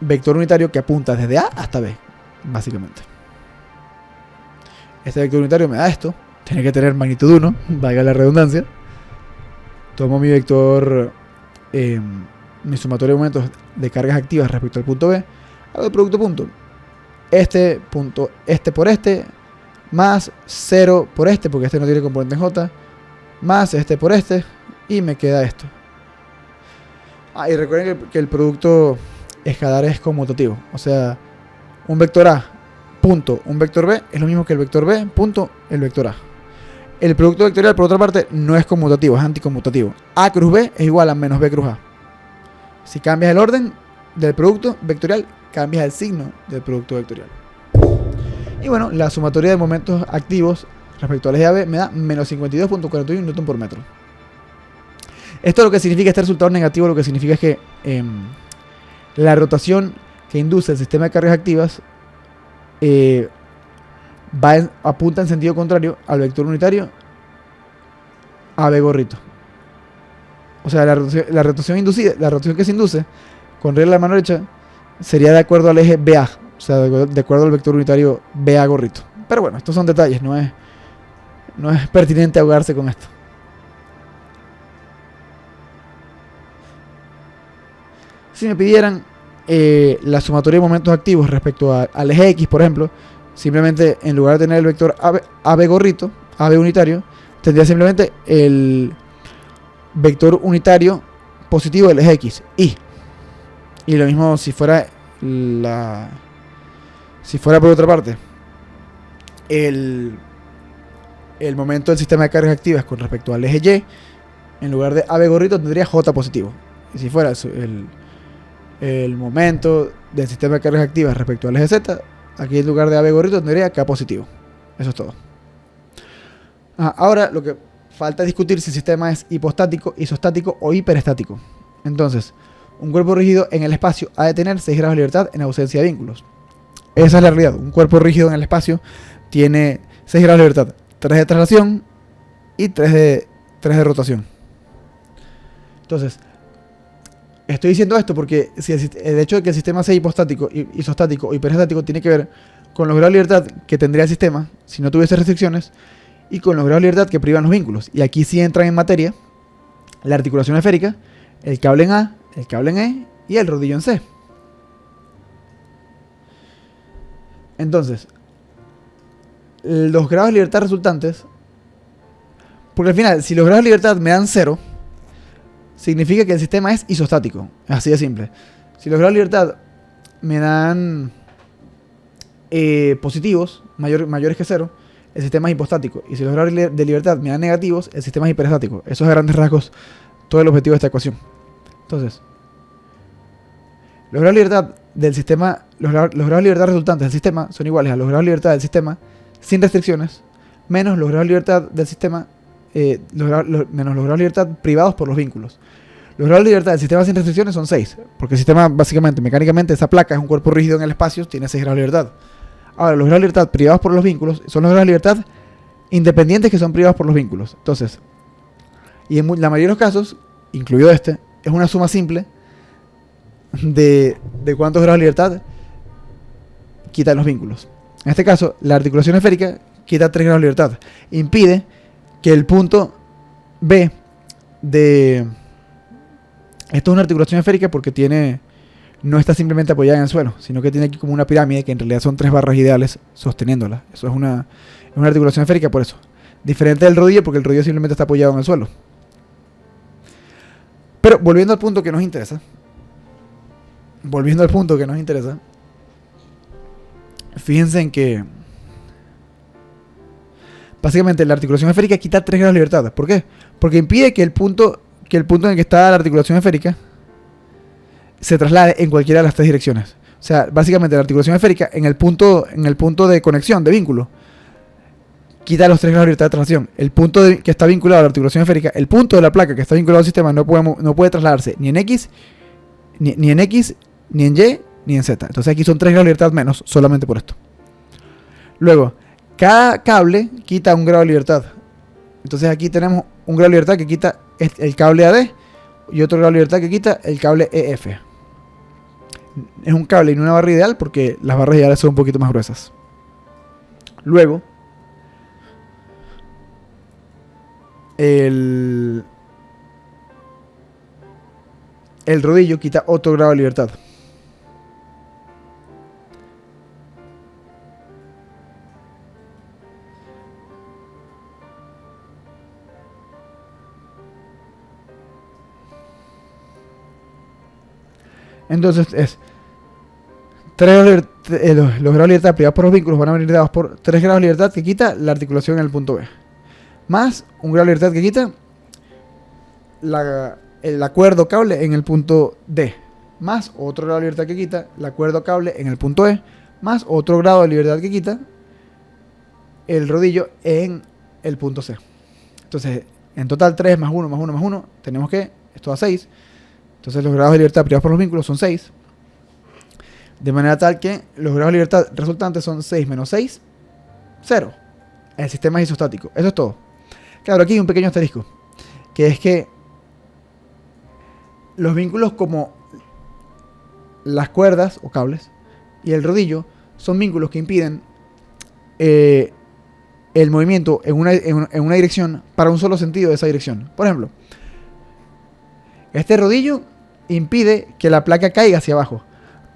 vector unitario que apunta desde A hasta B, básicamente. Este vector unitario me da esto. Tiene que tener magnitud 1, valga la redundancia. Tomo mi vector, mi sumatoria de momentos de cargas activas respecto al punto B. Hago el producto punto. Este punto, este por este, más 0 por este, porque este no tiene componente en J, más este por este, y me queda esto. Y recuerden que el producto escalar es conmutativo. O sea, un vector A punto un vector B es lo mismo que el vector B punto el vector A. El producto vectorial, por otra parte, no es conmutativo, es anticonmutativo. A cruz B es igual a menos B cruz A. Si cambias el orden del producto vectorial, cambias el signo del producto vectorial. Y bueno, la sumatoria de momentos activos respecto al eje AB me da menos 52.41 Newton por metro. Esto lo que significa, este resultado negativo, lo que significa es que la rotación que induce el sistema de cargas activas apunta en sentido contrario al vector unitario AB gorrito. O sea, la rotación inducida, la rotación que se induce con regla de mano derecha sería de acuerdo al eje BA, o sea, de acuerdo al vector unitario BA gorrito. Pero bueno, estos son detalles, no es pertinente ahogarse con esto. Si me pidieran la sumatoria de momentos activos respecto al eje X, por ejemplo, simplemente en lugar de tener el vector AB gorrito, AB unitario, tendría simplemente el vector unitario positivo del eje X, Y. Y lo mismo si fuera por otra parte el momento del sistema de cargas activas con respecto al eje Y, en lugar de AB gorrito tendría J positivo. Y si fuera el momento del sistema de cargas activas respecto al eje Z, aquí en lugar de AB gorrito tendría K positivo. Eso es todo. Ahora lo que falta discutir si el sistema es hipostático, isostático o hiperestático. Entonces, un cuerpo rígido en el espacio ha de tener 6 grados de libertad en ausencia de vínculos. Esa es la realidad. Un cuerpo rígido en el espacio tiene 6 grados de libertad. 3 de traslación y 3 de rotación. Entonces, estoy diciendo esto porque si el hecho de que el sistema sea hipostático, isostático o hiperestático tiene que ver con los grados de libertad que tendría el sistema si no tuviese restricciones y con los grados de libertad que privan los vínculos. Y aquí sí entran en materia la articulación esférica, el cable en A, el cable en E y el rodillo en C. Entonces, los grados de libertad resultantes, porque al final, si los grados de libertad me dan 0, significa que el sistema es isostático. Así de simple. Si los grados de libertad me dan positivos, mayores que 0, el sistema es hipostático. Y si los grados de libertad me dan negativos, el sistema es hiperestático. Eso es a grandes rasgos todo el objetivo de esta ecuación. Entonces, los grados de libertad del sistema, los grados de libertad resultantes del sistema son iguales a los grados de libertad del sistema sin restricciones, menos los grados de libertad del sistema, menos los grados de libertad privados por los vínculos. Los grados de libertad del sistema sin restricciones son 6, porque el sistema, básicamente, mecánicamente, esa placa es un cuerpo rígido en el espacio, tiene 6 grados de libertad. Ahora, los grados de libertad privados por los vínculos son los grados de libertad independientes que son privados por los vínculos. Entonces, y en la mayoría de los casos, incluido este, es una suma simple de cuántos grados de libertad quitan los vínculos. En este caso, la articulación esférica quita 3 grados de libertad. Impide que el punto B de... Esto es una articulación esférica porque no está simplemente apoyada en el suelo, sino que tiene aquí como una pirámide que en realidad son 3 barras ideales sosteniéndola. Eso es una articulación esférica por eso. Diferente del rodillo porque el rodillo simplemente está apoyado en el suelo. Pero volviendo al punto que nos interesa. Fíjense en que básicamente la articulación esférica quita 3 grados de libertad. ¿Por qué? Porque impide que el punto en el que está la articulación esférica se traslade en cualquiera de las 3 direcciones. O sea, básicamente la articulación esférica en el punto de conexión, de vínculo, quita los 3 grados de libertad de traslación. El punto que está vinculado a la articulación esférica, el punto de la placa que está vinculado al sistema no puede trasladarse ni en X, ni en X, ni en Y, ni en Z. Entonces aquí son 3 grados de libertad menos, solamente por esto. Luego, cada cable quita un grado de libertad. Entonces aquí tenemos un grado de libertad que quita el cable AD y otro grado de libertad que quita el cable EF. Es un cable y no una barra ideal porque las barras ideales son un poquito más gruesas. Luego, el rodillo quita otro grado de libertad. Entonces es 3 los grados de libertad privados por los vínculos van a venir dados por 3 grados de libertad que quita la articulación en el punto B. Más un grado de libertad que quita el acuerdo cable en el punto D. Más otro grado de libertad que quita el acuerdo cable en el punto E. Más otro grado de libertad que quita el rodillo en el punto C. Entonces, en total 3 más 1 más 1 más 1, tenemos que esto da 6. Entonces los grados de libertad privados por los vínculos son 6. De manera tal que los grados de libertad resultantes son 6 menos 6, 0. El sistema es isostático. Eso es todo. Claro, aquí hay un pequeño asterisco. Que es que los vínculos como las cuerdas o cables y el rodillo son vínculos que impiden el movimiento en una dirección para un solo sentido de esa dirección. Por ejemplo, este rodillo impide que la placa caiga hacia abajo,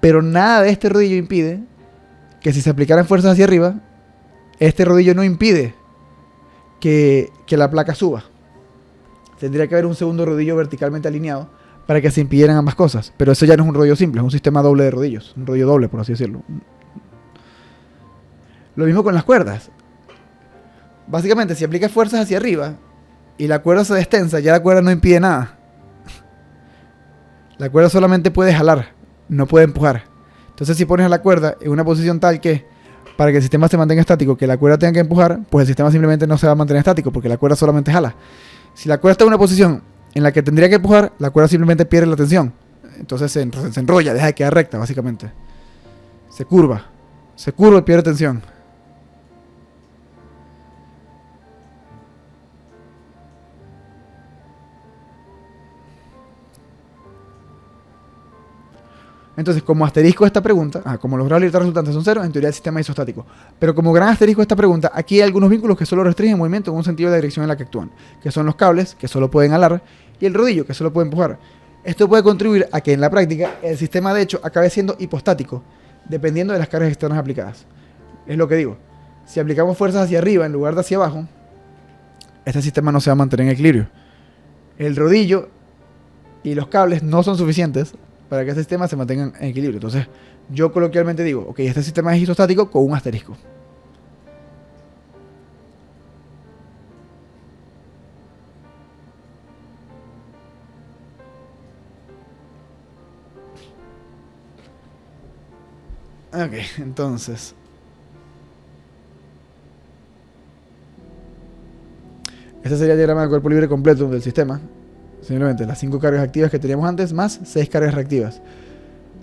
pero nada de este rodillo impide que si se aplicaran fuerzas hacia arriba, este rodillo no impide que la placa suba. Tendría que haber un segundo rodillo verticalmente alineado para que se impidieran ambas cosas, pero eso ya no es un rodillo simple, es un sistema doble de rodillos, un rodillo doble, por así decirlo. Lo mismo con las cuerdas. Básicamente, si aplicas fuerzas hacia arriba y la cuerda se destensa, ya la cuerda no impide nada. La cuerda solamente puede jalar, no puede empujar. Entonces si pones a la cuerda en una posición tal que, para que el sistema se mantenga estático, que la cuerda tenga que empujar, pues el sistema simplemente no se va a mantener estático porque la cuerda solamente jala. Si la cuerda está en una posición en la que tendría que empujar, la cuerda simplemente pierde la tensión. Entonces se enrolla, deja de quedar recta básicamente. Se curva y pierde tensión. Entonces, como asterisco esta pregunta, como los grados de libertad resultantes son cero, en teoría el sistema es isostático. Pero como gran asterisco esta pregunta, aquí hay algunos vínculos que solo restringen el movimiento en un sentido de la dirección en la que actúan, que son los cables, que solo pueden alar, y el rodillo, que solo puede empujar. Esto puede contribuir a que en la práctica el sistema de hecho acabe siendo hipostático, dependiendo de las cargas externas aplicadas. Es lo que digo. Si aplicamos fuerzas hacia arriba en lugar de hacia abajo, este sistema no se va a mantener en equilibrio. El rodillo y los cables no son suficientes para que este sistema se mantenga en equilibrio. Entonces, yo coloquialmente digo, ok, este sistema es isostático con un asterisco. Ok, entonces. Este sería el diagrama del cuerpo libre completo del sistema. Simplemente las 5 cargas activas que teníamos antes, más 6 cargas reactivas.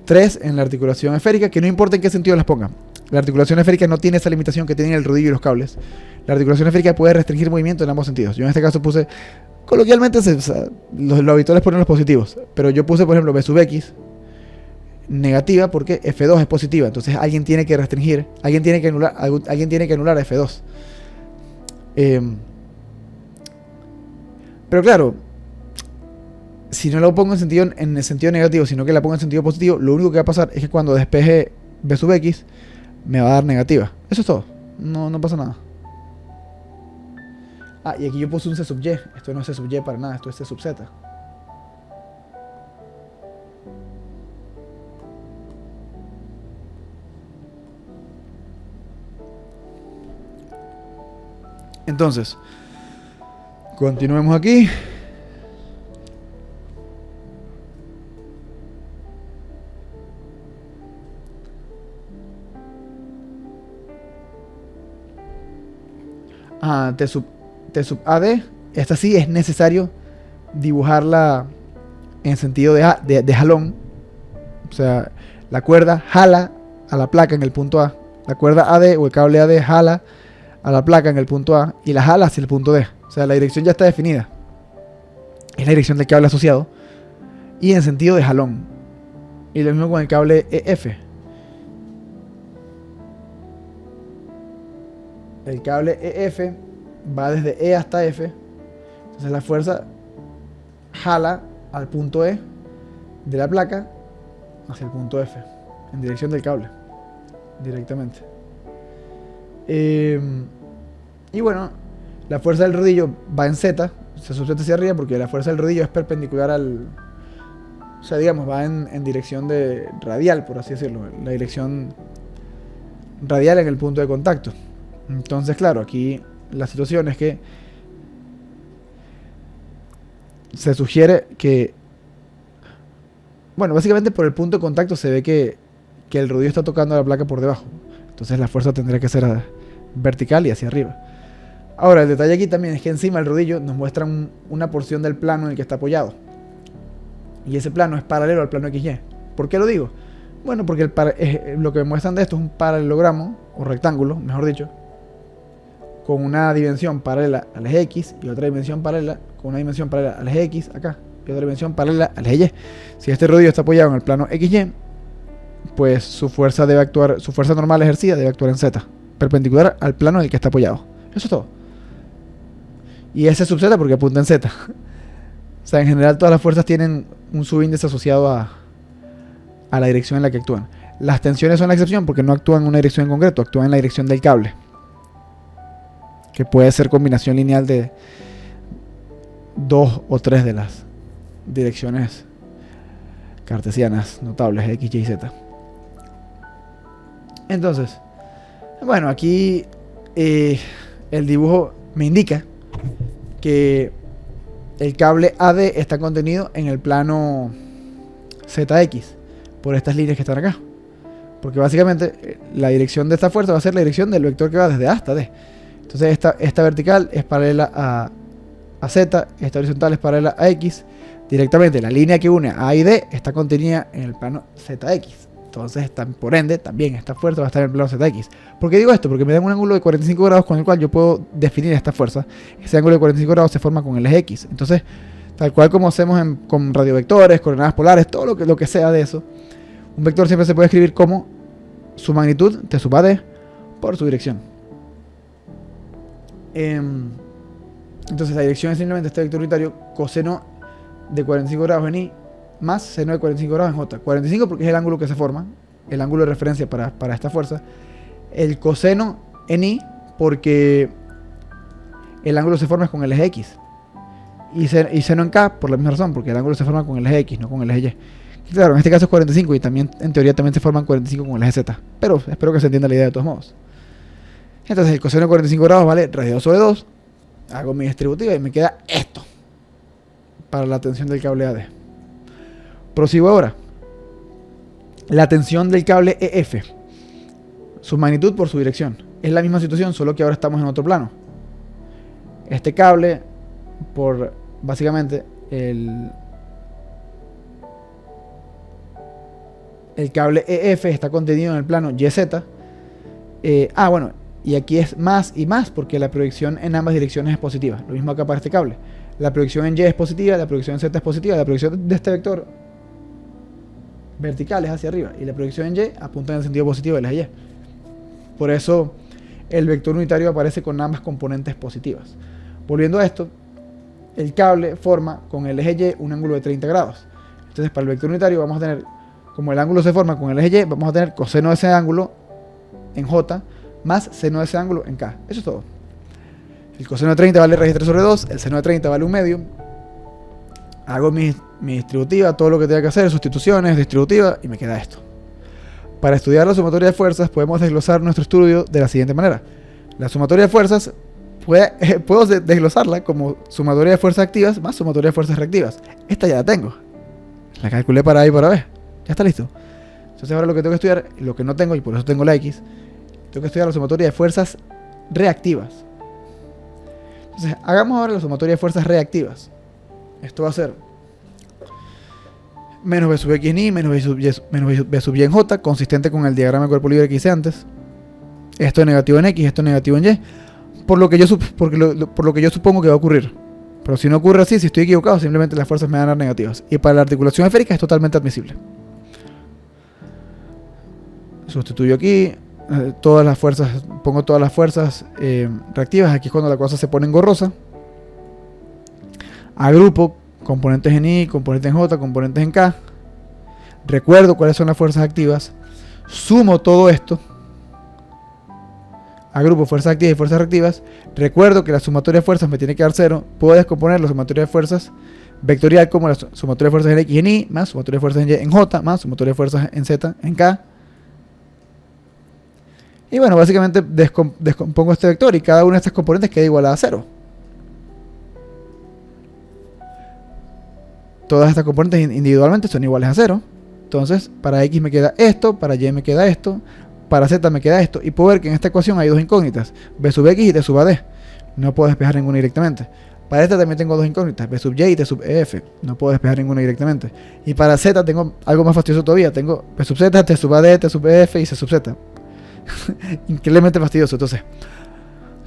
3 en la articulación esférica, que no importa en qué sentido las pongan. La articulación esférica no tiene esa limitación que tienen el rodillo y los cables. La articulación esférica puede restringir movimiento en ambos sentidos. Yo en este caso puse, coloquialmente, lo habitual es poner los positivos. Pero yo puse, por ejemplo, B sub X negativa porque F2 es positiva. Entonces alguien tiene que restringir, alguien tiene que anular a F2. Pero claro, si no lo pongo en el sentido negativo, sino que la pongo en sentido positivo, lo único que va a pasar es que cuando despeje B sub X, me va a dar negativa. Eso es todo. No pasa nada. Y aquí yo puse un C sub Y. Esto no es C sub Y para nada, esto es C sub Z. Entonces, continuemos aquí. T sub AD. Esta sí es necesario dibujarla en sentido de jalón. O sea, la cuerda jala a la placa en el punto A. La cuerda AD o el cable AD jala a la placa en el punto A y la jala hacia el punto D. O sea, la dirección ya está definida. Es la dirección del cable asociado. Y en sentido de jalón. Y lo mismo con el cable EF. El cable EF va desde E hasta F. Entonces la fuerza jala al punto E de la placa hacia el punto F. En dirección del cable. Directamente. Y bueno, la fuerza del rodillo va en Z. Se sujeta hacia arriba porque la fuerza del rodillo es perpendicular al... O sea, digamos, va en dirección de radial, por así decirlo. La dirección radial en el punto de contacto. Entonces, claro, aquí la situación es que se sugiere que... Bueno, básicamente por el punto de contacto se ve que el rodillo está tocando la placa por debajo. Entonces la fuerza tendría que ser vertical y hacia arriba. Ahora, el detalle aquí también es que encima del rodillo nos muestra una porción del plano en el que está apoyado. Y ese plano es paralelo al plano XY. ¿Por qué lo digo? Bueno, porque lo que me muestran de esto es un paralelogramo, o rectángulo, mejor dicho, con una dimensión paralela al eje X y otra dimensión paralela, con una dimensión paralela al eje X acá, y otra dimensión paralela al eje Y. Si este rodillo está apoyado en el plano XY, pues su fuerza normal ejercida debe actuar en Z, perpendicular al plano en el que está apoyado. Eso es todo. Y ese sub Z porque apunta en Z. O sea, en general todas las fuerzas tienen un subíndice asociado a la dirección en la que actúan. Las tensiones son la excepción porque no actúan en una dirección en concreto, actúan en la dirección del cable, que puede ser combinación lineal de 2 o 3 de las direcciones cartesianas notables, X, Y, Z. Entonces, bueno, aquí el dibujo me indica que el cable AD está contenido en el plano ZX por estas líneas que están acá. Porque básicamente la dirección de esta fuerza va a ser la dirección del vector que va desde A hasta D. Entonces esta vertical es paralela a Z, esta horizontal es paralela a X. Directamente la línea que une A y D está contenida en el plano ZX. Entonces, por ende, también esta fuerza va a estar en el plano ZX. ¿Por qué digo esto? Porque me dan un ángulo de 45 grados con el cual yo puedo definir esta fuerza. Ese ángulo de 45 grados se forma con el eje X. Entonces, tal cual como hacemos con radiovectores, coordenadas polares, todo lo que sea de eso, Un vector siempre se puede escribir como su magnitud, T sub AD, por su dirección. Entonces la dirección es simplemente este vector unitario coseno de 45 grados en I más seno de 45 grados en J. 45 porque es el ángulo que se forma, el ángulo de referencia para esta fuerza. El coseno en I porque el ángulo se forma con el eje X. Y seno en K por la misma razón, porque el ángulo se forma con el eje X, no con el eje Y. Y claro, en este caso es 45 y también en teoría también se forman 45 con el eje Z. Pero espero que se entienda la idea de todos modos. Entonces el coseno de 45 grados vale radios 2 sobre 2. Hago mi distributiva y me queda esto para la tensión del cable AD. Prosigo ahora. La tensión del cable EF. Su magnitud por su dirección. Es la misma situación, solo que ahora estamos en otro plano. Este cable, por básicamente el cable EF está contenido en el plano YZ. Bueno, y aquí es más y más porque la proyección en ambas direcciones es positiva. Lo mismo acá para este cable. La proyección en Y es positiva, la proyección en Z es positiva, la proyección de este vector vertical es hacia arriba y la proyección en Y apunta en el sentido positivo de la Y. Por eso el vector unitario aparece con ambas componentes positivas. Volviendo a esto, el cable forma con el eje Y un ángulo de 30 grados. Entonces para el vector unitario vamos a tener, como el ángulo se forma con el eje Y, vamos a tener coseno de ese ángulo en J más seno de ese ángulo en K. Eso es todo. El coseno de 30 vale raíz de 3 sobre 2, el seno de 30 vale 1 medio. Hago mi distributiva, todo lo que tenga que hacer, sustituciones, distributiva, y me queda esto. Para estudiar la sumatoria de fuerzas podemos desglosar nuestro estudio de la siguiente manera. La sumatoria de fuerzas puedo desglosarla como sumatoria de fuerzas activas más sumatoria de fuerzas reactivas. Esta ya la tengo. La calculé para A y para B. Ya está listo. Entonces ahora lo que tengo que estudiar, lo que no tengo, y por eso tengo la X, tengo que estudiar la sumatoria de fuerzas reactivas. Entonces, hagamos ahora la sumatoria de fuerzas reactivas. Esto va a ser menos B sub X en I, menos B sub Y en J, consistente con el diagrama de cuerpo libre que hice antes. Esto es negativo en X, esto es negativo en Y. Por lo que yo supongo que va a ocurrir. Pero si no ocurre así, si estoy equivocado, simplemente las fuerzas me van a dar negativas. Y para la articulación esférica es totalmente admisible. Sustituyo aquí. Pongo todas las fuerzas reactivas. Aquí es cuando la cosa se pone engorrosa. Agrupo componentes en I, componentes en J, componentes en K. Recuerdo cuáles son las fuerzas activas. Sumo todo esto. Agrupo fuerzas activas y fuerzas reactivas. Recuerdo que la sumatoria de fuerzas me tiene que dar 0. Puedo descomponer la sumatoria de fuerzas vectorial como la sumatoria de fuerzas en X en I, más sumatoria de fuerzas en Y en J, más sumatoria de fuerzas en Z en K. Y bueno, básicamente descompongo este vector y cada una de estas componentes queda igualada a 0. Todas estas componentes individualmente son iguales a 0. Entonces, para X me queda esto, para Y me queda esto, para Z me queda esto. Y puedo ver que en esta ecuación hay dos incógnitas, B sub X y T sub AD. No puedo despejar ninguna directamente. Para esta también tengo dos incógnitas, B sub Y y T sub EF. No puedo despejar ninguna directamente. Y para Z tengo algo más fastidioso todavía. Tengo B sub Z, T sub AD, T sub EF y C sub Z. Increíblemente fastidioso. Entonces,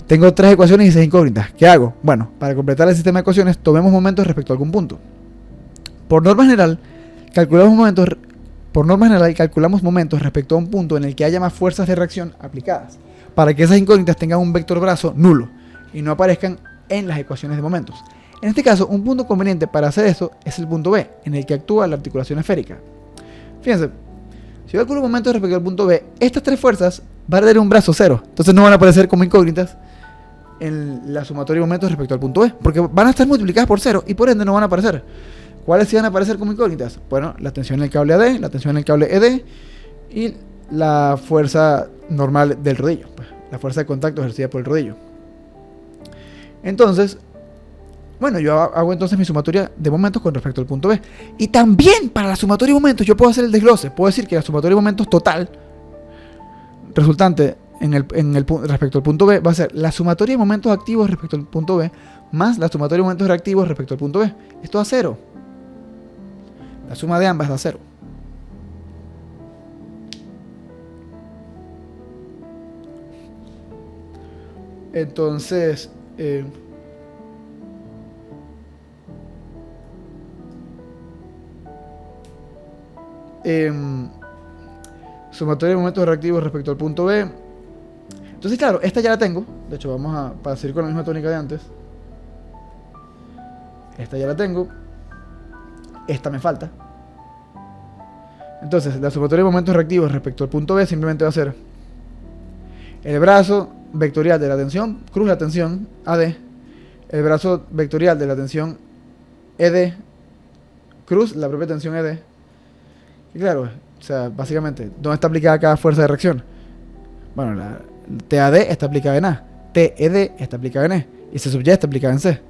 tengo tres ecuaciones y 6 incógnitas. ¿Qué hago? Bueno, para completar el sistema de ecuaciones, tomemos momentos respecto a algún punto. Por norma general, calculamos momentos respecto a un punto en el que haya más fuerzas de reacción aplicadas, para que esas incógnitas tengan un vector brazo nulo y no aparezcan en las ecuaciones de momentos. En este caso, un punto conveniente para hacer esto es el punto B, en el que actúa la articulación esférica. Fíjense, si yo calculo momentos respecto al punto B, estas tres fuerzas van a tener un brazo 0, entonces no van a aparecer como incógnitas en la sumatoria de momentos respecto al punto B, porque van a estar multiplicadas por 0 y por ende no van a aparecer. ¿Cuáles sí van a aparecer como incógnitas? Bueno, la tensión en el cable AD, la tensión en el cable ED y la fuerza normal del rodillo, pues, la fuerza de contacto ejercida por el rodillo. Entonces, bueno, yo hago entonces mi sumatoria de momentos con respecto al punto B. Y también para la sumatoria de momentos yo puedo hacer el desglose. Puedo decir que la sumatoria de momentos total resultante respecto al punto B va a ser la sumatoria de momentos activos respecto al punto B más la sumatoria de momentos reactivos respecto al punto B. Esto da 0. La suma de ambas da 0. Entonces, Sumatoria de momentos reactivos respecto al punto B. Entonces, claro, esta ya la tengo. De hecho, vamos a para seguir con la misma tónica de antes. Esta ya la tengo. Esta me falta. Entonces, la sumatoria de momentos reactivos respecto al punto B simplemente va a ser el brazo vectorial de la tensión, cruz la tensión, AD. El brazo vectorial de la tensión, ED, cruz la propia tensión ED. Y claro, o sea, básicamente, ¿dónde está aplicada cada fuerza de reacción? Bueno, la TAD está aplicada en A, TED está aplicada en E, y C sub Y está aplicada en C.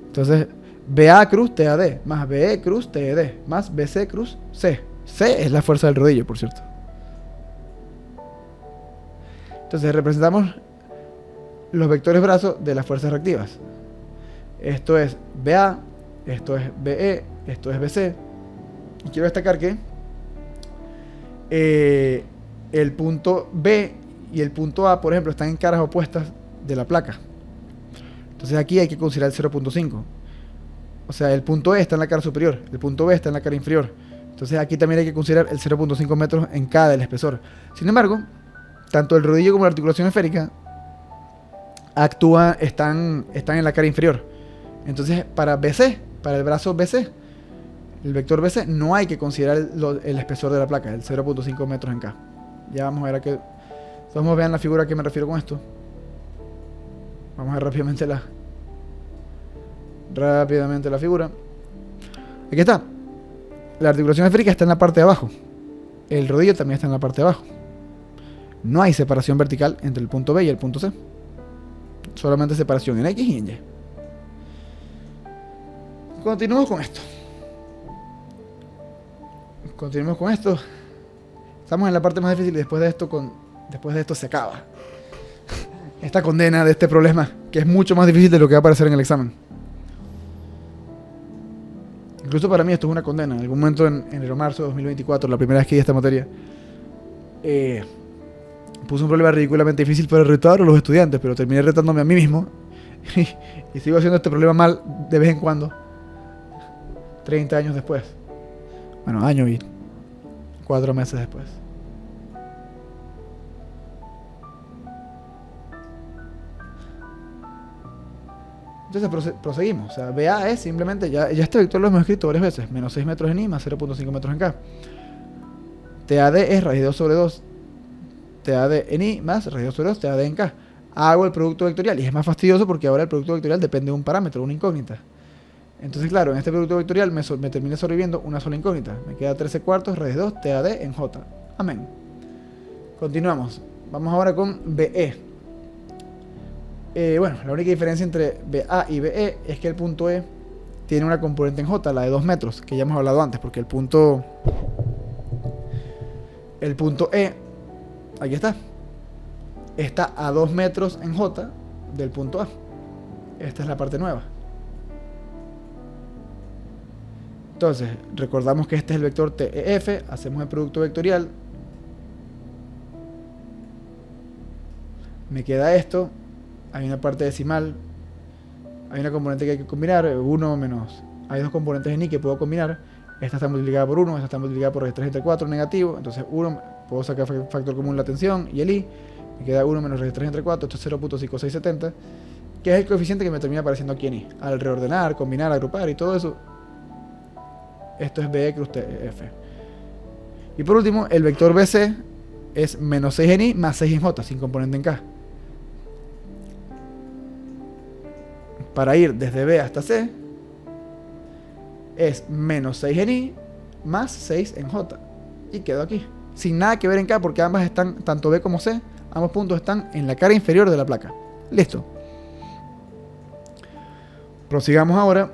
Entonces, BA cruz TAD, más BE cruz TED, más BC cruz C. C es la fuerza del rodillo, por cierto. Entonces, representamos los vectores brazos de las fuerzas reactivas. Esto es BA, esto es BE, esto es BC. Y quiero destacar que el punto B y el punto A, por ejemplo, están en caras opuestas de la placa. Entonces aquí hay que considerar el 0.5. O sea, el punto E está en la cara superior, el punto B está en la cara inferior. Entonces aquí también hay que considerar el 0.5 metros en cada del espesor. Sin embargo, tanto el rodillo como la articulación esférica están en la cara inferior. Entonces para BC, para el brazo BC, el vector BC, no hay que considerar el espesor de la placa, el 0.5 metros en K. Ya vamos a ver a qué. Vamos a ver la figura a qué me refiero con esto. Vamos a ver rápidamente la figura. Aquí está. La articulación esférica está en la parte de abajo. El rodillo también está en la parte de abajo. No hay separación vertical entre el punto B y el punto C. Solamente separación en X y en Y. Continuemos con esto. Estamos en la parte más difícil y después de esto se acaba esta condena de este problema, que es mucho más difícil de lo que va a aparecer en el examen. Incluso para mí esto es una condena. En algún momento en enero marzo de 2024, la primera vez que di esta materia, puse un problema ridículamente difícil para retar a los estudiantes, pero terminé retándome a mí mismo y sigo haciendo este problema mal de vez en cuando, 30 años después. Bueno, año y 4 meses después. Entonces proseguimos. O sea, BA es simplemente, ya este vector lo hemos escrito varias veces, menos 6 metros en I más 0.5 metros en K. TAD es raíz de 2 sobre 2 TAD en I más raíz de 2 sobre 2 TAD en K. Hago el producto vectorial y es más fastidioso porque ahora el producto vectorial depende de un parámetro, una incógnita. Entonces, claro, en este producto vectorial me termina sobreviviendo una sola incógnita. Me queda 13 cuartos raíz de 2 TAD en J. Amén. Continuamos. Vamos ahora con BE. Bueno, la única diferencia entre BA y BE es que el punto E tiene una componente en J, la de 2 metros, que ya hemos hablado antes, porque el punto E, aquí está a 2 metros en J del punto A. Esta es la parte nueva. Entonces, recordamos que este es el vector TEF, hacemos el producto vectorial. Me queda esto. Hay una parte decimal, hay una componente que hay que combinar, 1 menos, hay dos componentes en I que puedo combinar, esta está multiplicada por 1, esta está multiplicada por 3 entre 4, negativo, entonces 1, puedo sacar factor común la tensión y el I, me queda 1 menos 3 entre 4, esto es 0.5670, que es el coeficiente que me termina apareciendo aquí en I. Al reordenar, combinar, agrupar y todo eso, esto es BE cruz TF. Y por último, el vector BC es menos 6 en I más 6 en J, sin componente en K. Para ir desde B hasta C es menos 6 en I más 6 en J. Y quedo aquí. Sin nada que ver en K porque ambas están, tanto B como C, ambos puntos están en la cara inferior de la placa. Listo. Prosigamos ahora.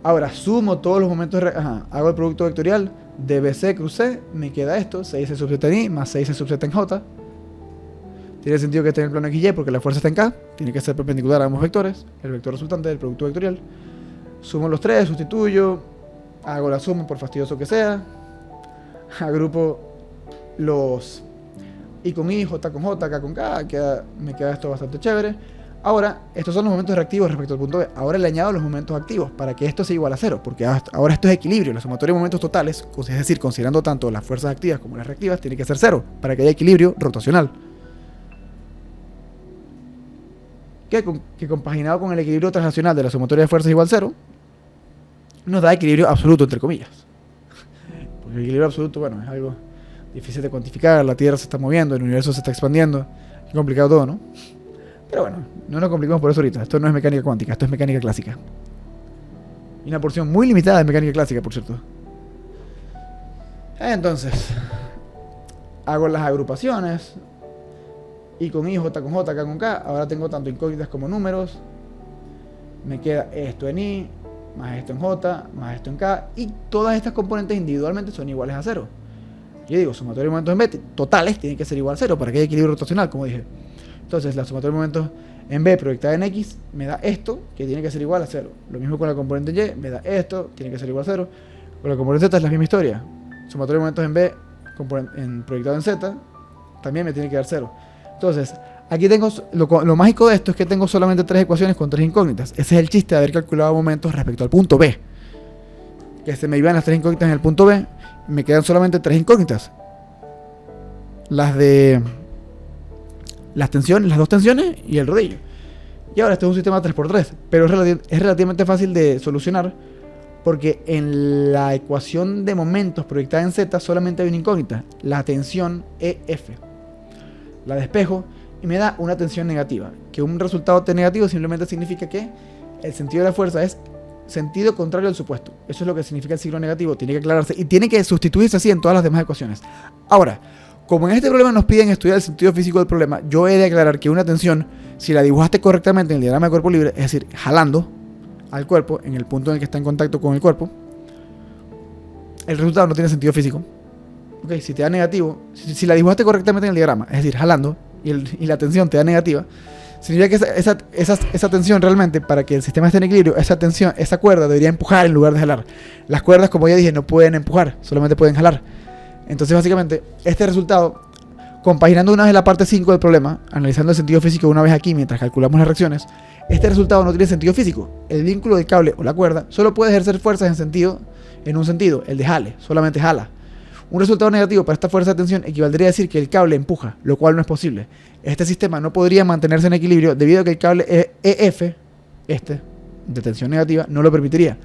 Ahora sumo todos los momentos, hago el producto vectorial de BC cruz C, me queda esto, 6C sub Z en I más 6C sub Z en J. Tiene sentido que esté en el plano XY porque la fuerza está en K, tiene que ser perpendicular a ambos vectores, el vector resultante del producto vectorial. Sumo los tres, sustituyo, hago la suma por fastidioso que sea, agrupo los I con I, J con J, K con K, me queda esto bastante chévere. Ahora, estos son los momentos reactivos respecto al punto B. Ahora le añado los momentos activos para que esto sea igual a 0, porque ahora esto es equilibrio. La sumatoria de momentos totales, es decir, considerando tanto las fuerzas activas como las reactivas, tiene que ser 0 para que haya equilibrio rotacional. Que compaginado con el equilibrio translacional de la sumatoria de fuerzas igual 0, nos da equilibrio absoluto, entre comillas. Porque el equilibrio absoluto, bueno, es algo difícil de cuantificar. La Tierra se está moviendo, el universo se está expandiendo. Es complicado todo, ¿no? Pero bueno, no nos complicamos por eso ahorita. Esto no es mecánica cuántica, esto es mecánica clásica. Y una porción muy limitada de mecánica clásica, por cierto. Entonces, hago las agrupaciones. I con I, J con J, K con K. Ahora tengo tanto incógnitas como números. Me queda esto en I, más esto en J, más esto en K. Y todas estas componentes individualmente son iguales a 0. Yo digo, sumatoria de momentos en B totales tienen que ser igual a 0 para que haya equilibrio rotacional, como dije. Entonces, la sumatoria de momentos en B proyectada en X me da esto, que tiene que ser igual a 0. Lo mismo con la componente Y, me da esto, tiene que ser igual a 0. Con la componente Z es la misma historia. Sumatoria de momentos en B proyectado en Z también me tiene que dar 0. Entonces, aquí tengo lo mágico de esto es que tengo solamente 3 ecuaciones con 3 incógnitas. Ese es el chiste de haber calculado momentos respecto al punto B. Que se me iban las 3 incógnitas en el punto B, me quedan solamente 3 incógnitas. Las de las tensiones, las 2 tensiones y el rodillo. Y ahora este es un sistema 3×3, pero es relativamente fácil de solucionar porque en la ecuación de momentos proyectada en Z solamente hay una incógnita, la tensión EF. La despejo y me da una tensión negativa, que un resultado T negativo simplemente significa que el sentido de la fuerza es sentido contrario al supuesto. Eso es lo que significa el signo negativo, tiene que aclararse y tiene que sustituirse así en todas las demás ecuaciones. Ahora, como en este problema nos piden estudiar el sentido físico del problema, yo he de aclarar que una tensión, si la dibujaste correctamente en el diagrama de cuerpo libre, es decir, jalando al cuerpo en el punto en el que está en contacto con el cuerpo, el resultado no tiene sentido físico. Ok, si te da negativo, si la dibujaste correctamente en el diagrama, es decir, jalando, y la tensión te da negativa, significa que esa tensión realmente, para que el sistema esté en equilibrio, esa cuerda debería empujar en lugar de jalar. Las cuerdas, como ya dije, no pueden empujar, solamente pueden jalar. Entonces, básicamente, este resultado, compaginando una vez la parte 5 del problema, analizando el sentido físico una vez aquí mientras calculamos las reacciones, este resultado no tiene sentido físico. El vínculo del cable o la cuerda solo puede ejercer fuerzas en un sentido, el de jale, solamente jala. Un resultado negativo para esta fuerza de tensión equivaldría a decir que el cable empuja, lo cual no es posible. Este sistema no podría mantenerse en equilibrio debido a que el cable EF, de tensión negativa, no lo permitiría.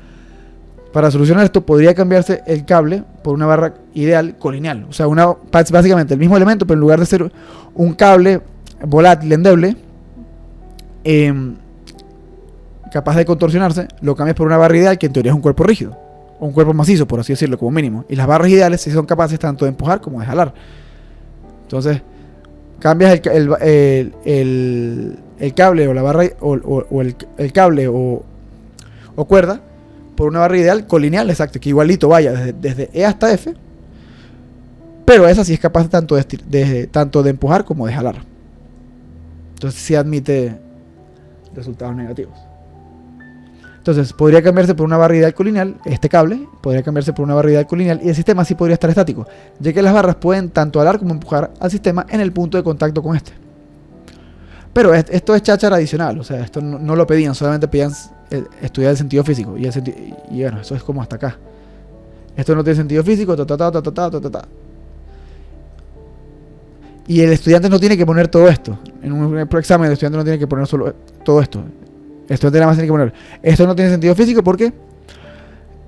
Para solucionar esto, podría cambiarse el cable por una barra ideal colineal. O sea, básicamente el mismo elemento, pero en lugar de ser un cable volátil, endeble, capaz de contorsionarse, lo cambias por una barra ideal que en teoría es un cuerpo rígido. O un cuerpo macizo, por así decirlo, como mínimo. Y las barras ideales sí son capaces tanto de empujar como de jalar. Entonces, cambias el cable o la barra o el cable o cuerda por una barra ideal colineal, exacto, que igualito vaya desde E hasta F, pero esa sí es capaz tanto de empujar como de jalar. Entonces sí admite resultados negativos. Entonces podría cambiarse por una barra ideal colineal, este cable podría cambiarse por una barra ideal colineal y el sistema sí podría estar estático, ya que las barras pueden tanto jalar como empujar al sistema en el punto de contacto con este. Pero esto es cháchara adicional, o sea, esto no lo pedían, solamente pedían estudiar el sentido físico. Y bueno, eso es como hasta acá. Esto no tiene sentido físico, Y el estudiante no tiene que poner todo esto. En un examen el estudiante no tiene que poner solo todo esto. El estudiante nada más tiene que poner esto no tiene sentido físico porque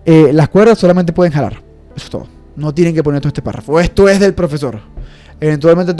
las cuerdas solamente pueden jalar. Eso es todo. No tienen que poner todo este párrafo. Esto es del profesor. Eventualmente